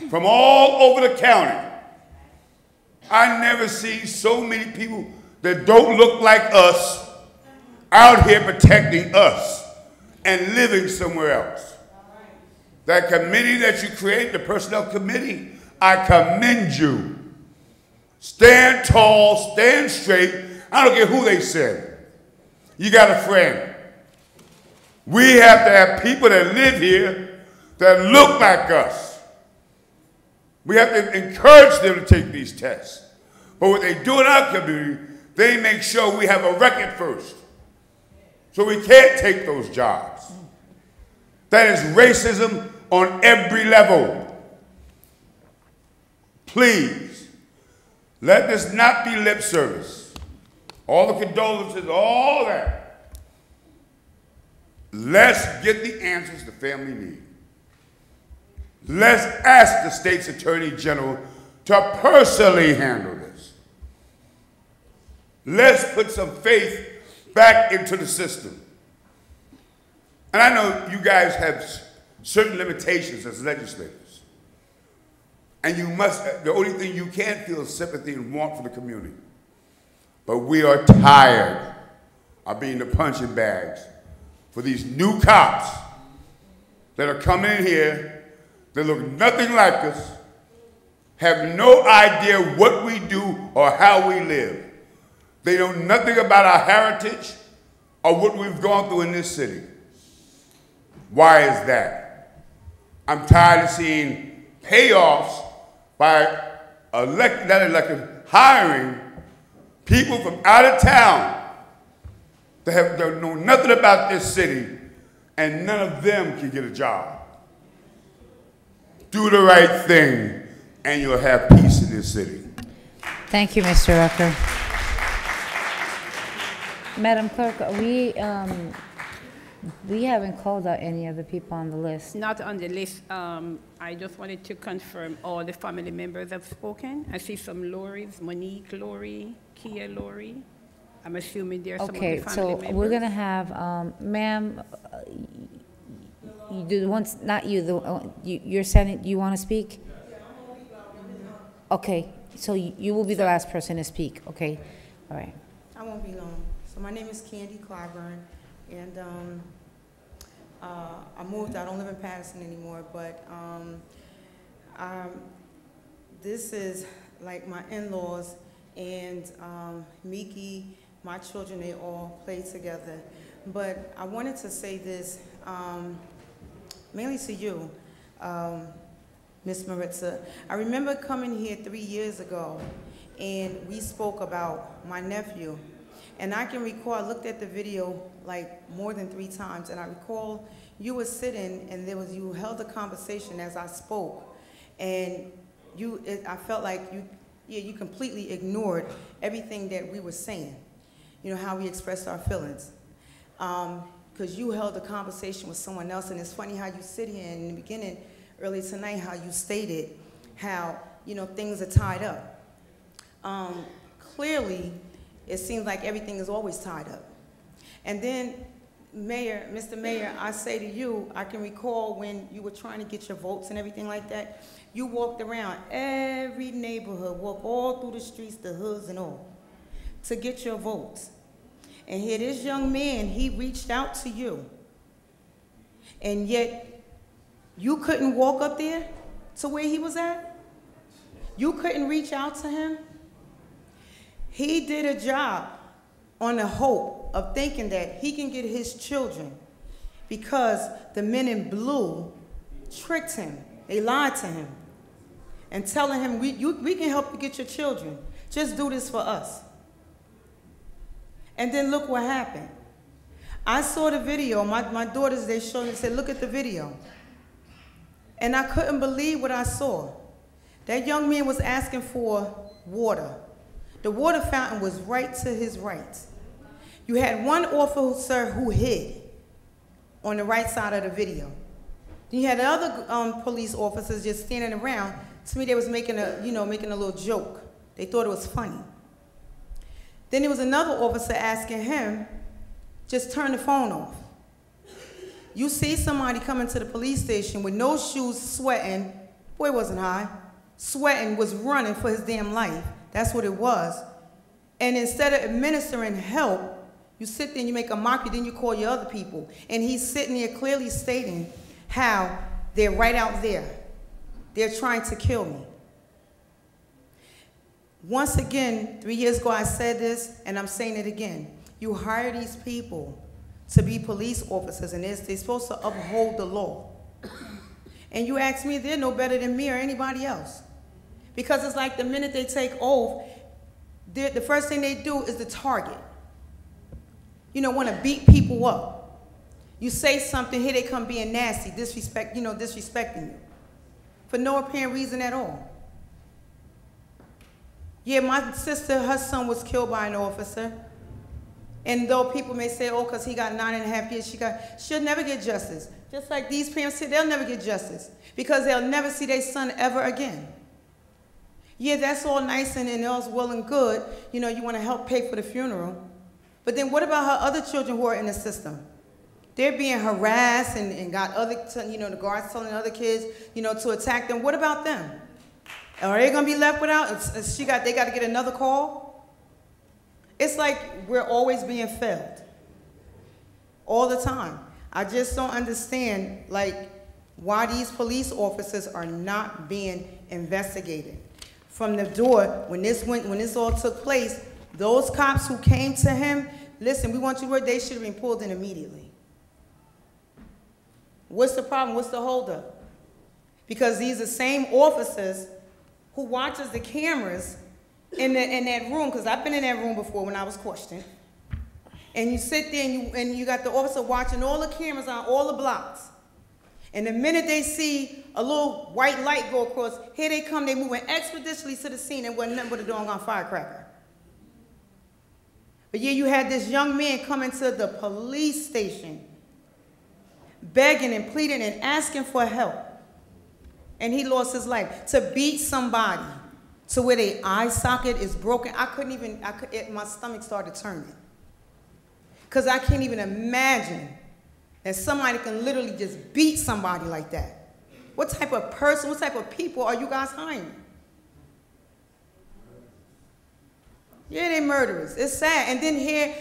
from all over the county, I never see so many people that don't look like us out here protecting us and living somewhere else. That committee that you create, the personnel committee, I commend you. Stand tall, stand straight. I don't care who they send. You got a friend. We have to have people that live here that look like us. We have to encourage them to take these tests. But what they do in our community, they make sure we have a record first. So we can't take those jobs. That is racism on every level. Please, let this not be lip service. All the condolences, all that. Let's get the answers the family needs. Let's ask the state's attorney general to personally handle this. Let's put some faith back into the system. And I know you guys have certain limitations as legislators. And you must, the only thing you can feel is sympathy and want for the community. But we are tired of being the punching bags for these new cops that are coming in here, that look nothing like us, have no idea what we do or how we live. They know nothing about our heritage or what we've gone through in this city. Why is that? I'm tired of seeing payoffs by hiring people from out of town that know nothing about this city, and none of them can get a job. Do the right thing, and you'll have peace in this city. Thank you, Mr. Rucker. Madam Clerk, we haven't called out any other people on the list. Not on the list. I just wanted to confirm all the family members have spoken. I see some Lorys, Monique Lowery, Kia Lowery. I'm assuming there's some of the family members. Okay, so we're gonna have, ma'am, you do the ones, not you, you're sending, you wanna speak? Okay, so you will be the last person to speak, okay? All right. I won't be long. So my name is Candy Clyburn, and I moved. I don't live in Paterson anymore, but this is like my in-laws, and Miki, my children, they all play together. But I wanted to say this mainly to you, Miss Maritza. I remember coming here 3 years ago, and we spoke about my nephew. And I can recall, I looked at the video like more than 3 times, and I recall you were sitting, and you held a conversation as I spoke, and I felt like you completely ignored everything that we were saying, you know, how we expressed our feelings. Because you held a conversation with someone else, and it's funny how you sit here in the beginning, early tonight, how you stated how things are tied up. Clearly, it seems like everything is always tied up. And then, Mayor, Mr. Mayor, I say to you, I can recall when you were trying to get your votes and everything like that, you walked around every neighborhood, walked all through the streets, the hoods and all, to get your votes. And here this young man, he reached out to you. And yet, you couldn't walk up there to where he was at? You couldn't reach out to him? He did a job on the hope of thinking that he can get his children because the men in blue tricked him. They lied to him and telling him, we can help you get your children. Just do this for us. And then look what happened. I saw the video. My daughters, they showed me, said, look at the video. And I couldn't believe what I saw. That young man was asking for water. The water fountain was right to his right. You had one officer who hid on the right side of the video. Then you had other police officers just standing around. To me, they was making a little joke. They thought it was funny. Then there was another officer asking him, just turn the phone off. You see somebody coming to the police station with no shoes, sweating. Boy, wasn't high. Sweating, was running for his damn life. That's what it was. And instead of administering help, you sit there and you make a mockery, then you call your other people. And he's sitting there clearly stating how they're right out there. They're trying to kill me. Once again, 3 years ago I said this, and I'm saying it again. You hire these people to be police officers, and they're supposed to uphold the law. And you ask me, they're no better than me or anybody else. Because it's like the minute they take oath, the first thing they do is the target. Want to beat people up. You say something, here they come being nasty, disrespecting you. For no apparent reason at all. Yeah, my sister, her son was killed by an officer. And though people may say, oh, because he got 9.5 years, she'll never get justice. Just like these parents say, they'll never get justice. Because they'll never see their son ever again. Yeah, that's all nice and all's well and good. You want to help pay for the funeral. But then what about her other children who are in the system? They're being harassed and got other, the guards telling other kids, to attack them. What about them? Are they going to be left without? They got to get another call? It's like we're always being failed. All the time. I just don't understand, why these police officers are not being investigated. From the door, when this all took place, those cops who came to him, listen, we want you to work, they should have been pulled in immediately. What's the problem? What's the holdup? Because these are the same officers who watches the cameras in that room, because I've been in that room before when I was questioned. And you sit there and you got the officer watching all the cameras on all the blocks. And the minute they see a little white light go across, here they come, they moving expeditiously to the scene, and wasn't nothing but a doggone firecracker. But yeah, you had this young man coming to the police station, begging and pleading and asking for help. And he lost his life. To beat somebody to where their eye socket is broken, my stomach started turning. Because I can't even imagine that somebody can literally just beat somebody like that. What type of person, what type of people are you guys hiring? Yeah, they're murderers. It's sad. And then here,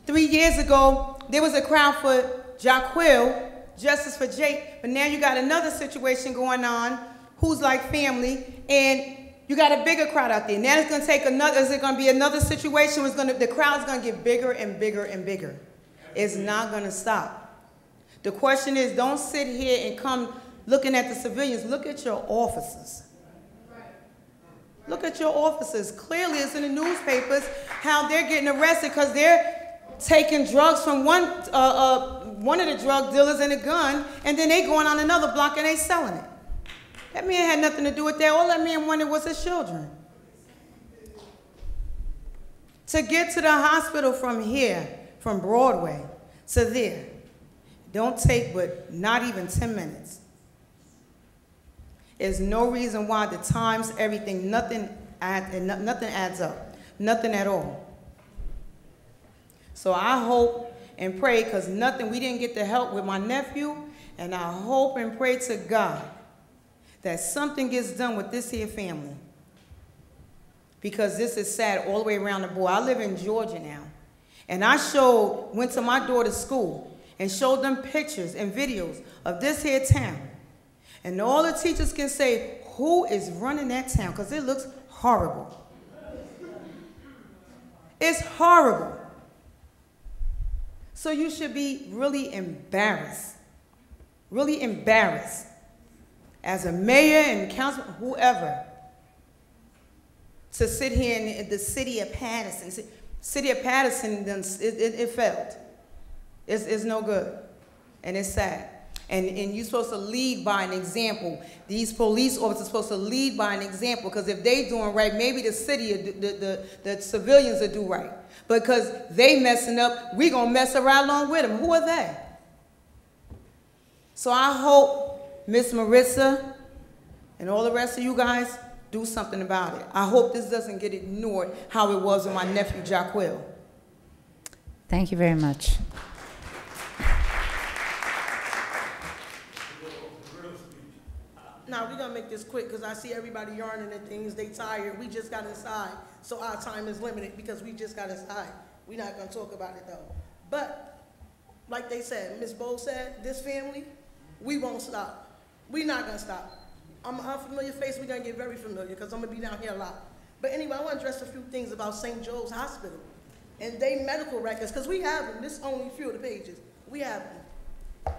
3 years ago, there was a crowd for Jaquil, justice for Jake, but now you got another situation going on, who's like family, and you got a bigger crowd out there. Now it's going to take another, is it going to be another situation where the crowd's going to get bigger and bigger and bigger? It's not going to stop. The question is, don't sit here and come looking at the civilians. Look at your officers. Look at your officers. Clearly, it's in the newspapers how they're getting arrested because they're taking drugs from one of the drug dealers and a gun, and then they going on another block and they selling it. That man had nothing to do with that. All that man wanted was his children. To get to the hospital from here, from Broadway to there, don't take but not even 10 minutes. There's no reason why the times, everything, nothing adds up. Nothing at all. So I hope and pray, because we didn't get the help with my nephew, and I hope and pray to God that something gets done with this here family. Because this is sad all the way around the board. I live in Georgia now. And I went to my daughter's school and showed them pictures and videos of this here town. And all the teachers can say, who is running that town? Because it looks horrible. It's horrible. So you should be really embarrassed. Really embarrassed. As a mayor and councilman, whoever, to sit here in the city of Paterson. City of Paterson, it failed. It's no good. And it's sad. And you're supposed to lead by an example. These police officers are supposed to lead by an example, because if they doing right, maybe the city, the civilians will do right. Because they messing up, we gonna mess around along with them. Who are they? So I hope Miss Marissa and all the rest of you guys do something about it. I hope this doesn't get ignored how it was with my nephew, Jaquil. Thank you very much. Now, we're going to make this quick because I see everybody yarning and things. They tired. We just got inside, so our time is limited because we just got inside. We're not going to talk about it, though. But, like they said, Ms. Bowe said, this family, we won't stop. We're not going to stop. I'm an unfamiliar face. We're going to get very familiar because I'm going to be down here a lot. But anyway, I want to address a few things about St. Joe's Hospital and their medical records, because we have them. This is only a few of the pages. We have them.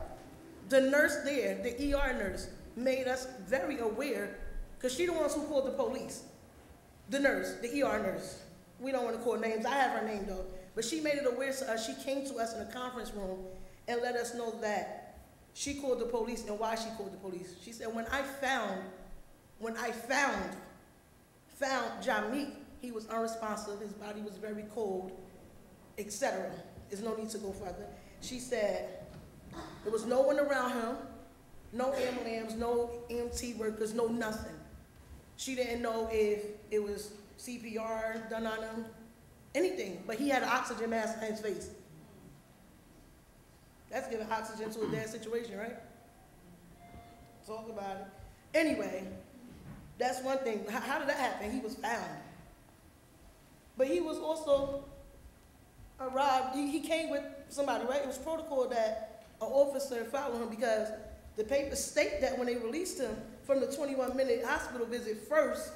The nurse there, the ER nurse, made us very aware, because she the ones who called the police. The nurse, the ER nurse. We don't want to call names. I have her name, though. But she made it aware to us. She came to us in a conference room and let us know that she called the police and why she called the police. She said, when I found Jamik, he was unresponsive, his body was very cold, etc. There's no need to go further. She said, there was no one around him, no ambulance, no EMT workers, no nothing. She didn't know if it was CPR done on him, anything, but he had an oxygen mask on his face. That's giving oxygen to a dead situation, right? Talk about it. Anyway, that's one thing. How did that happen? He was found. But he was also arrived, he came with somebody, right? It was protocol that an officer followed him, because the papers state that when they released him from the 21-minute hospital visit first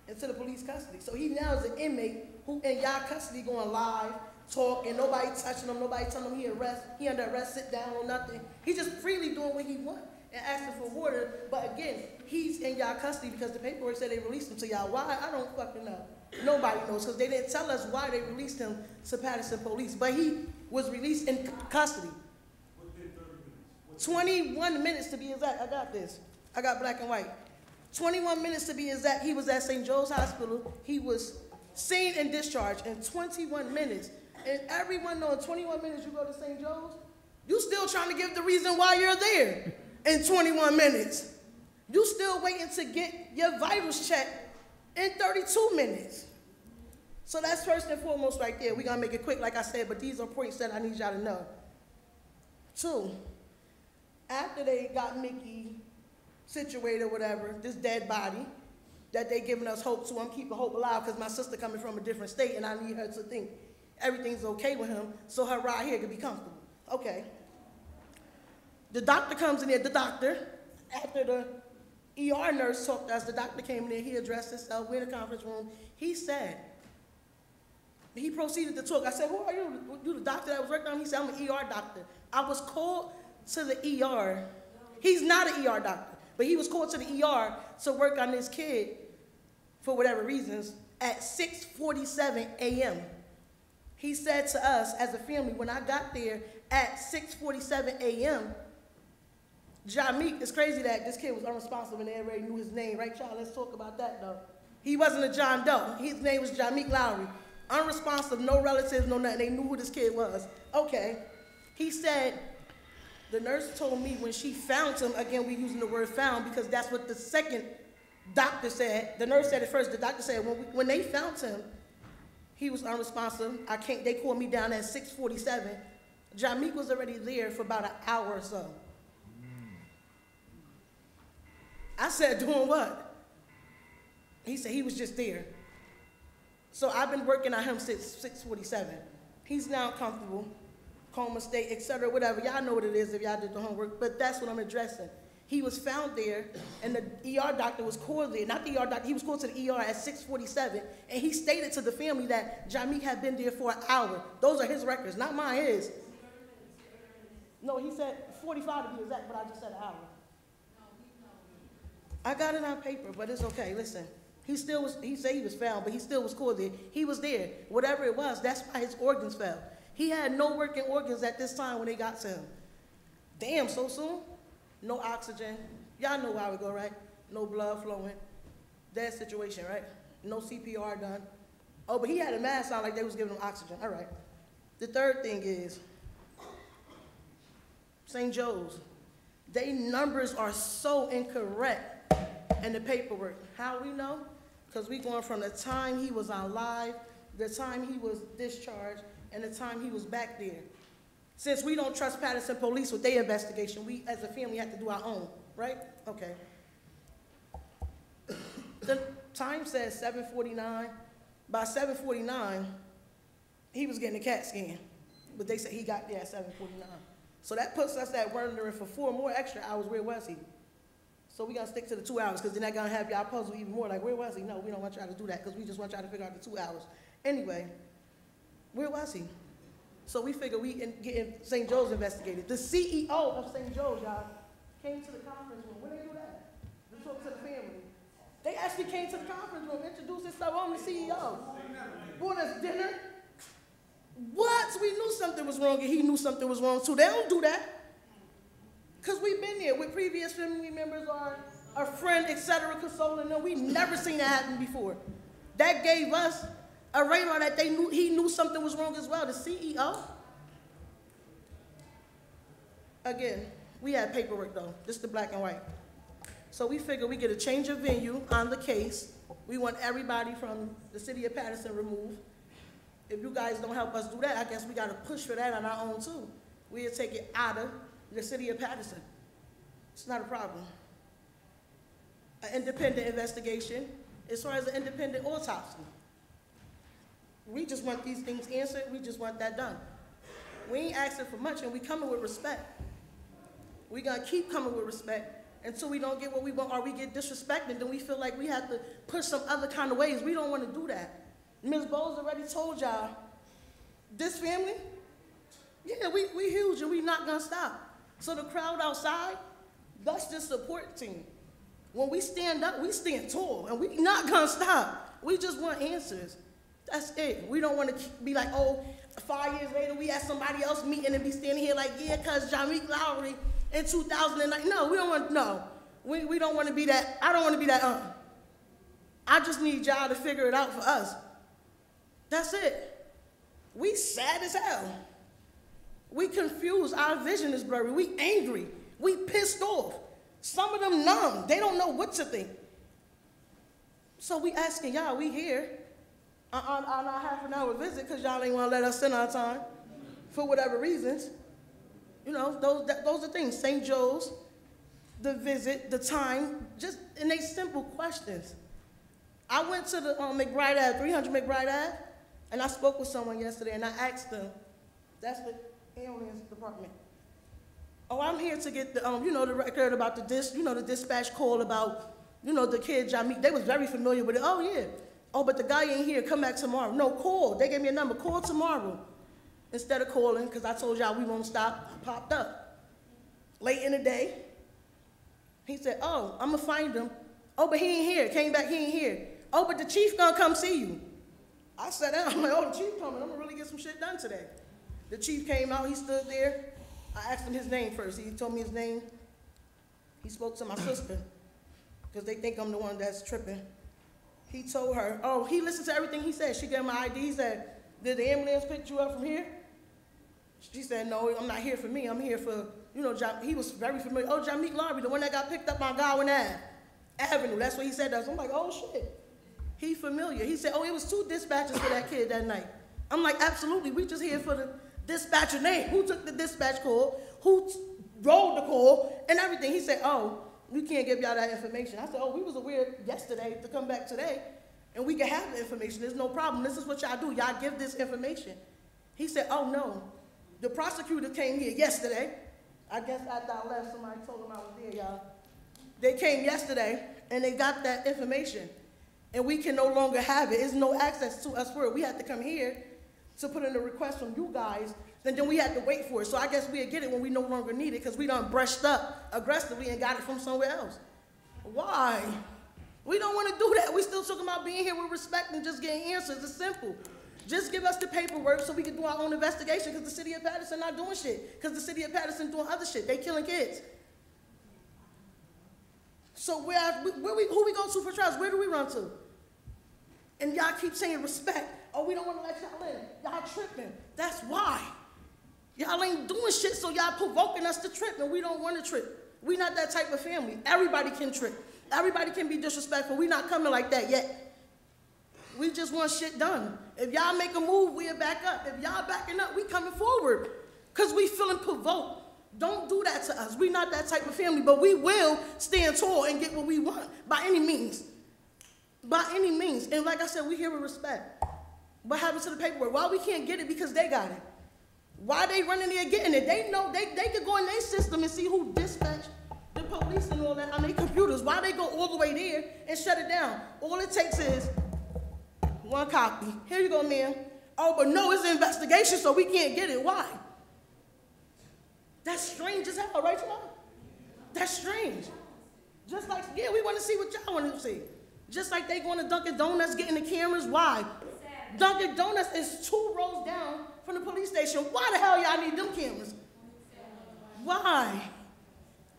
into the police custody. So he now is an inmate who in y'all custody going live, talk, and nobody touching him, nobody telling him he under arrest, sit down or nothing. He's just freely doing what he wants and asking for water. But again, he's in y'all custody because the paperwork said they released him to y'all. Why? I don't fucking know. Nobody knows, because they didn't tell us why they released him to Paterson Police. But he was released in custody. 21 minutes to be exact. I got this. I got black and white. 21 minutes to be exact. He was at St. Joe's Hospital. He was seen and discharged in 21 minutes. And everyone knows in 21 minutes you go to St. Joe's, you still trying to give the reason why you're there in 21 minutes. You still waiting to get your vitals checked in 32 minutes. So that's first and foremost right there. We're going to make it quick, like I said, but these are points that I need y'all to know. 2, after they got Mickey situated or whatever, this dead body that they giving us hope to, I'm keeping hope alive because my sister coming from a different state and I need her to think everything's okay with him so her ride here can be comfortable. Okay. The doctor comes in there, after the ER nurse talked to us, the doctor came in there, he addressed himself, we're in the conference room. He said, he proceeded to talk. I said, who are you? You the doctor that was working on him? He said, I'm an ER doctor. I was called to the ER. He's not an ER doctor, but he was called to the ER to work on this kid for whatever reasons at 6:47 a.m. He said to us as a family, when I got there at 6:47 a.m., Jamik, it's crazy that this kid was unresponsive and they already knew his name, right, y'all? Let's talk about that, though. He wasn't a John Doe. His name was Jamik Lowery. Unresponsive, no relatives, no nothing. They knew who this kid was. Okay. He said The nurse told me when she found him, again, we using the word found because that's what the second doctor said. The nurse said it first. The doctor said when they found him, he was unresponsive. They called me down at 6:47. Jameek was already there for about an hour or so. I said, doing what? He said he was just there. So I've been working on him since 6:47. He's now comfortable, coma state, et cetera, whatever. Y'all know what it is if y'all did the homework, but that's what I'm addressing. He was found there, and the ER doctor was called there. Not the ER doctor, he was called to the ER at 6:47, and he stated to the family that Jameek had been there for an hour. Those are his records, not mine, his. No, he said 45 to be exact, but I just said an hour. I got it on paper, but it's okay, listen. He said he was found, but he still was called there. He was there. Whatever it was, that's why his organs fell. He had no working organs at this time when they got to him. Damn, so soon? No oxygen. Y'all know how it go, right? No blood flowing. Dead situation, right? No CPR done. Oh, but he had a mask on like they was giving him oxygen. All right. The third thing is St. Joe's. Their numbers are so incorrect in the paperwork. How we know? Because we going from the time he was on live, the time he was discharged, and the time he was back there. Since we don't trust Paterson police with their investigation, we as a family have to do our own, right? Okay. The time says 7:49. By 7:49, he was getting a CAT scan, but they said he got there at 7:49. So that puts us at wondering for 4 more extra hours, where was he? So we gotta stick to the 2 hours, because then that's gonna have y'all puzzle even more, like, where was he? No, we don't want y'all to do that, because we just want y'all to figure out the 2 hours. Anyway, where was he? So we figure we getting St. Joe's investigated. The CEO of St. Joe's, y'all, came to the conference room. When they do that? To talk to the family. They actually came to the conference room, introduced themselves. I'm the CEO. Brought us dinner. What? We knew something was wrong, and he knew something was wrong too. They don't do that. Because we've been there with previous family members or a friend, etc., consoling them. We never seen that happen before. That gave us a radar that he knew something was wrong as well. The CEO. Again, we had paperwork though. This is the black and white. So we figure we get a change of venue on the case. We want everybody from the city of Paterson removed. If you guys don't help us do that, I guess we got to push for that on our own too. We'll take it out of the city of Paterson. It's not a problem. An independent investigation as far as an independent autopsy. We just want these things answered. We just want that done. We ain't asking for much, and we coming with respect. We gonna keep coming with respect until we don't get what we want or we get disrespected. Then we feel like we have to push some other kind of ways. We don't want to do that. Ms. Bowles already told y'all, this family, yeah, we huge and we not gonna stop. So the crowd outside, that's the support team. When we stand up, we stand tall, and we not gonna stop. We just want answers. That's it. We don't want to be like, oh, 5 years later, we had somebody else meeting and be standing here like, yeah, because Jameek Lowery in 2009. No, we don't want, no. We don't want to be that. I don't want to be that, I just need y'all to figure it out for us. That's it. We sad as hell. We confused. Our vision is blurry. We angry. We pissed off. Some of them numb. They don't know what to think. So we asking y'all, we here on our half-an-hour visit because y'all ain't want to let us in our time for whatever reasons. You know, those are things. St. Joe's, the visit, the time, just, and they simple questions. I went to the McBride Ave, 300 McBride Ave, and I spoke with someone yesterday, and I asked them, that's the aliens department. Oh, I'm here to get the, the record about the dispatch call about, the kid Jameek. They was very familiar with it. Oh, yeah. Oh, but the guy ain't here. Come back tomorrow. No, call. They gave me a number. Call tomorrow. Instead of calling, because I told y'all we won't stop, I popped up. Late in the day, he said, oh, I'm going to find him. Oh, but he ain't here. Came back, he ain't here. Oh, but the chief going to come see you. I sat down. I'm like, oh, the chief coming. I'm going to really get some shit done today. The chief came out. He stood there. I asked him his name first. He told me his name. He spoke to my sister because they think I'm the one that's tripping. He told her, oh, he listened to everything he said. She gave him my ID. He said, did the ambulance pick you up from here? She said, no, I'm not here for me. I'm here for you know, he was very familiar. Oh, Jameek Lowery, the one that got picked up on Godwin Avenue. That's what he said to us. I'm like, oh, shit. He familiar. He said, oh, it was 2 dispatchers for that kid that night. I'm like, absolutely. We just here for the dispatcher name. Who took the dispatch call? Who rolled the call? And everything. He said, oh, we can't give y'all that information. I said, oh, we was aware yesterday to come back today, and we can have the information. There's no problem. This is what y'all do. Y'all give this information. He said, oh, no. The prosecutor came here yesterday. I guess after I left, somebody told them I was there, y'all. They came yesterday, and they got that information. And we can no longer have it. There's no access to us for it. We had to come here to put in a request from you guys, and then we had to wait for it. So I guess we'll get it when we no longer need it, because we done brushed up aggressively and got it from somewhere else. Why? We don't want to do that. We still talking about being here with respect and just getting answers. It's simple. Just give us the paperwork so we can do our own investigation, because the city of Paterson not doing shit, because the city of Paterson doing other shit. They killing kids. So who we go to for trials? Where do we run to? And y'all keep saying respect. Oh, we don't want to let y'all in. Y'all tripping. That's why. Y'all ain't doing shit, so y'all provoking us to trip, and we don't want to trip. We not that type of family. Everybody can trip. Everybody can be disrespectful. We not coming like that yet. We just want shit done. If y'all make a move, we'll back up. If y'all backing up, we coming forward, because we feeling provoked. Don't do that to us. We not that type of family, but we will stand tall and get what we want by any means. By any means. And like I said, we here with respect. What happened to the paperwork? Why we can't get it? Because they got it. Why they running there getting it? They know they could go in their system and see who dispatched the police and all that on their computers. Why they go all the way there and shut it down? All it takes is one copy. Here you go, ma'am. Oh, but no, it's an investigation, so we can't get it. Why? That's strange as hell, right, y'all? That's strange. Just like, yeah, we want to see what y'all want to see. Just like they going to Dunkin' Donuts getting the cameras. Why? Dunkin' Donuts is 2 rows down from the police station. Why the hell y'all need them cameras? Why?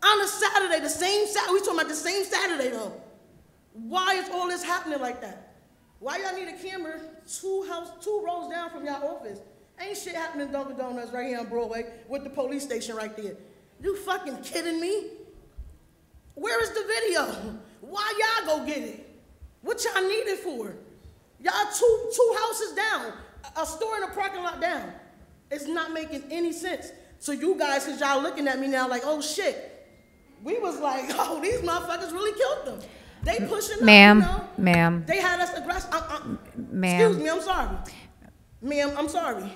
On a Saturday, the same Saturday, we talking about the same Saturday though. Why is all this happening like that? Why y'all need a camera 2 rows down from y'all office? Ain't shit happening in Dunkin' Donuts right here on Broadway with the police station right there. You fucking kidding me? Where is the video? Why y'all go get it? What y'all need it for? Y'all two houses down, a store and a parking lot down. It's not making any sense. So you guys, because y'all looking at me now like, oh shit. We was like, oh, these motherfuckers really killed them. They pushing up, Ma'am, you know? ma'am. They had us aggressive. Ma'am. Excuse me, I'm sorry. Ma'am, I'm sorry.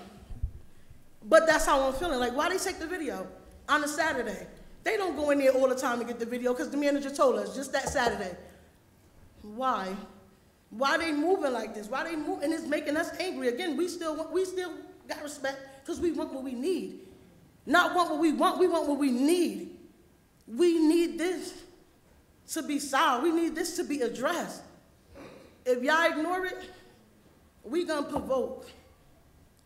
But that's how I'm feeling. Like, why they take the video on a Saturday? They don't go in there all the time to get the video because the manager told us just that Saturday. Why? Why they moving like this? Why they move? And it's making us angry. Again, we still got respect because we want what we need. Not want what we want what we need. We need this to be solved. We need this to be addressed. If y'all ignore it, we gonna provoke.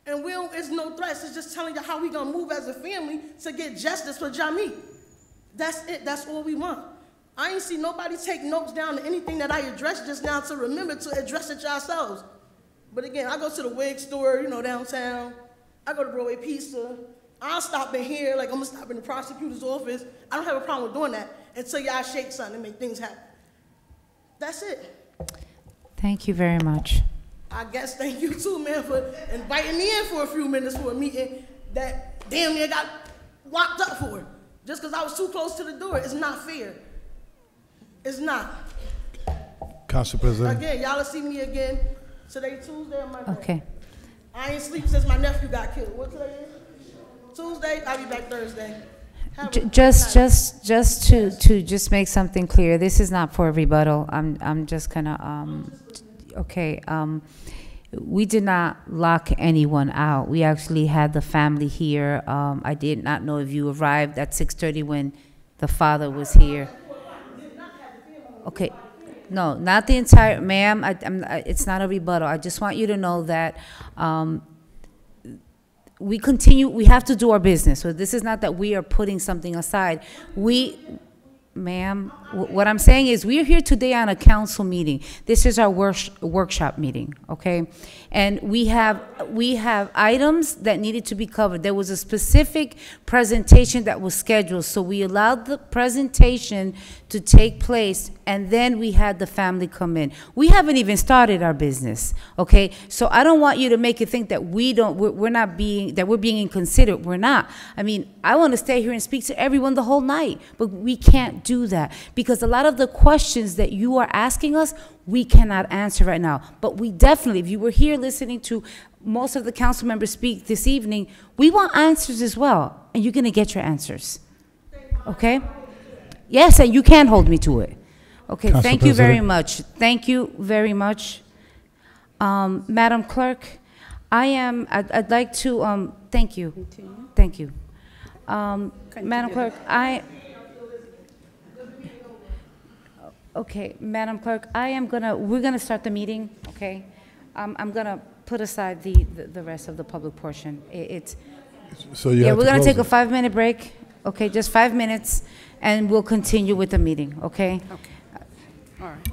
And it's no threats, it's just telling you how we gonna move as a family to get justice for Jameek. That's it, that's all we want. I ain't see nobody take notes down to anything that I addressed just now to remember to address it yourselves. But again, I go to the wig store, you know, downtown. I go to Broadway Pizza. I'll stop in here, like I'm gonna stop in the prosecutor's office. I don't have a problem with doing that until y'all shake something and make things happen. That's it. Thank you very much. I guess thank you too, man, for inviting me in for a few minutes for a meeting that damn near got locked up for. Just because I was too close to the door. It's not fair. It's not. Council President. Again, y'all will see me again today, Tuesday or Monday. Okay. I ain't sleep since my nephew got killed. What today is? Tuesday, I'll be back Thursday. Just to make something clear, this is not for rebuttal. I'm just gonna okay. We did not lock anyone out. We actually had the family here. I did not know if you arrived at 6:30 when the father was here. Okay. No, not the entire, ma'am. It's not a rebuttal. I just want you to know that we have to do our business. So this is not that we are putting something aside. Ma'am, what I'm saying is we're here today on a council meeting. This is our workshop meeting, okay? And we have items that needed to be covered. There was a specific presentation that was scheduled, so we allowed the presentation to take place, and then we had the family come in. We haven't even started our business, okay? So I don't want you to make it think that we're being inconsiderate. We're not. I mean, I want to stay here and speak to everyone the whole night, but we can't do that because a lot of the questions that you are asking us, we cannot answer right now. But we definitely, if you were here listening to most of the council members speak this evening, we want answers as well, and you're going to get your answers, okay? Yes, and you can hold me to it. Okay, Council thank you very President. much. Thank you very much. Madam Clerk, I'd like to, thank you. Thank you. Madam Clerk, okay, Madam Clerk, we're gonna start the meeting, okay? I'm gonna put aside the rest of the public portion. So you Yeah, have we're to gonna close take a it. 5-minute break, okay, just 5 minutes, and we'll continue with the meeting, okay? Okay. All right.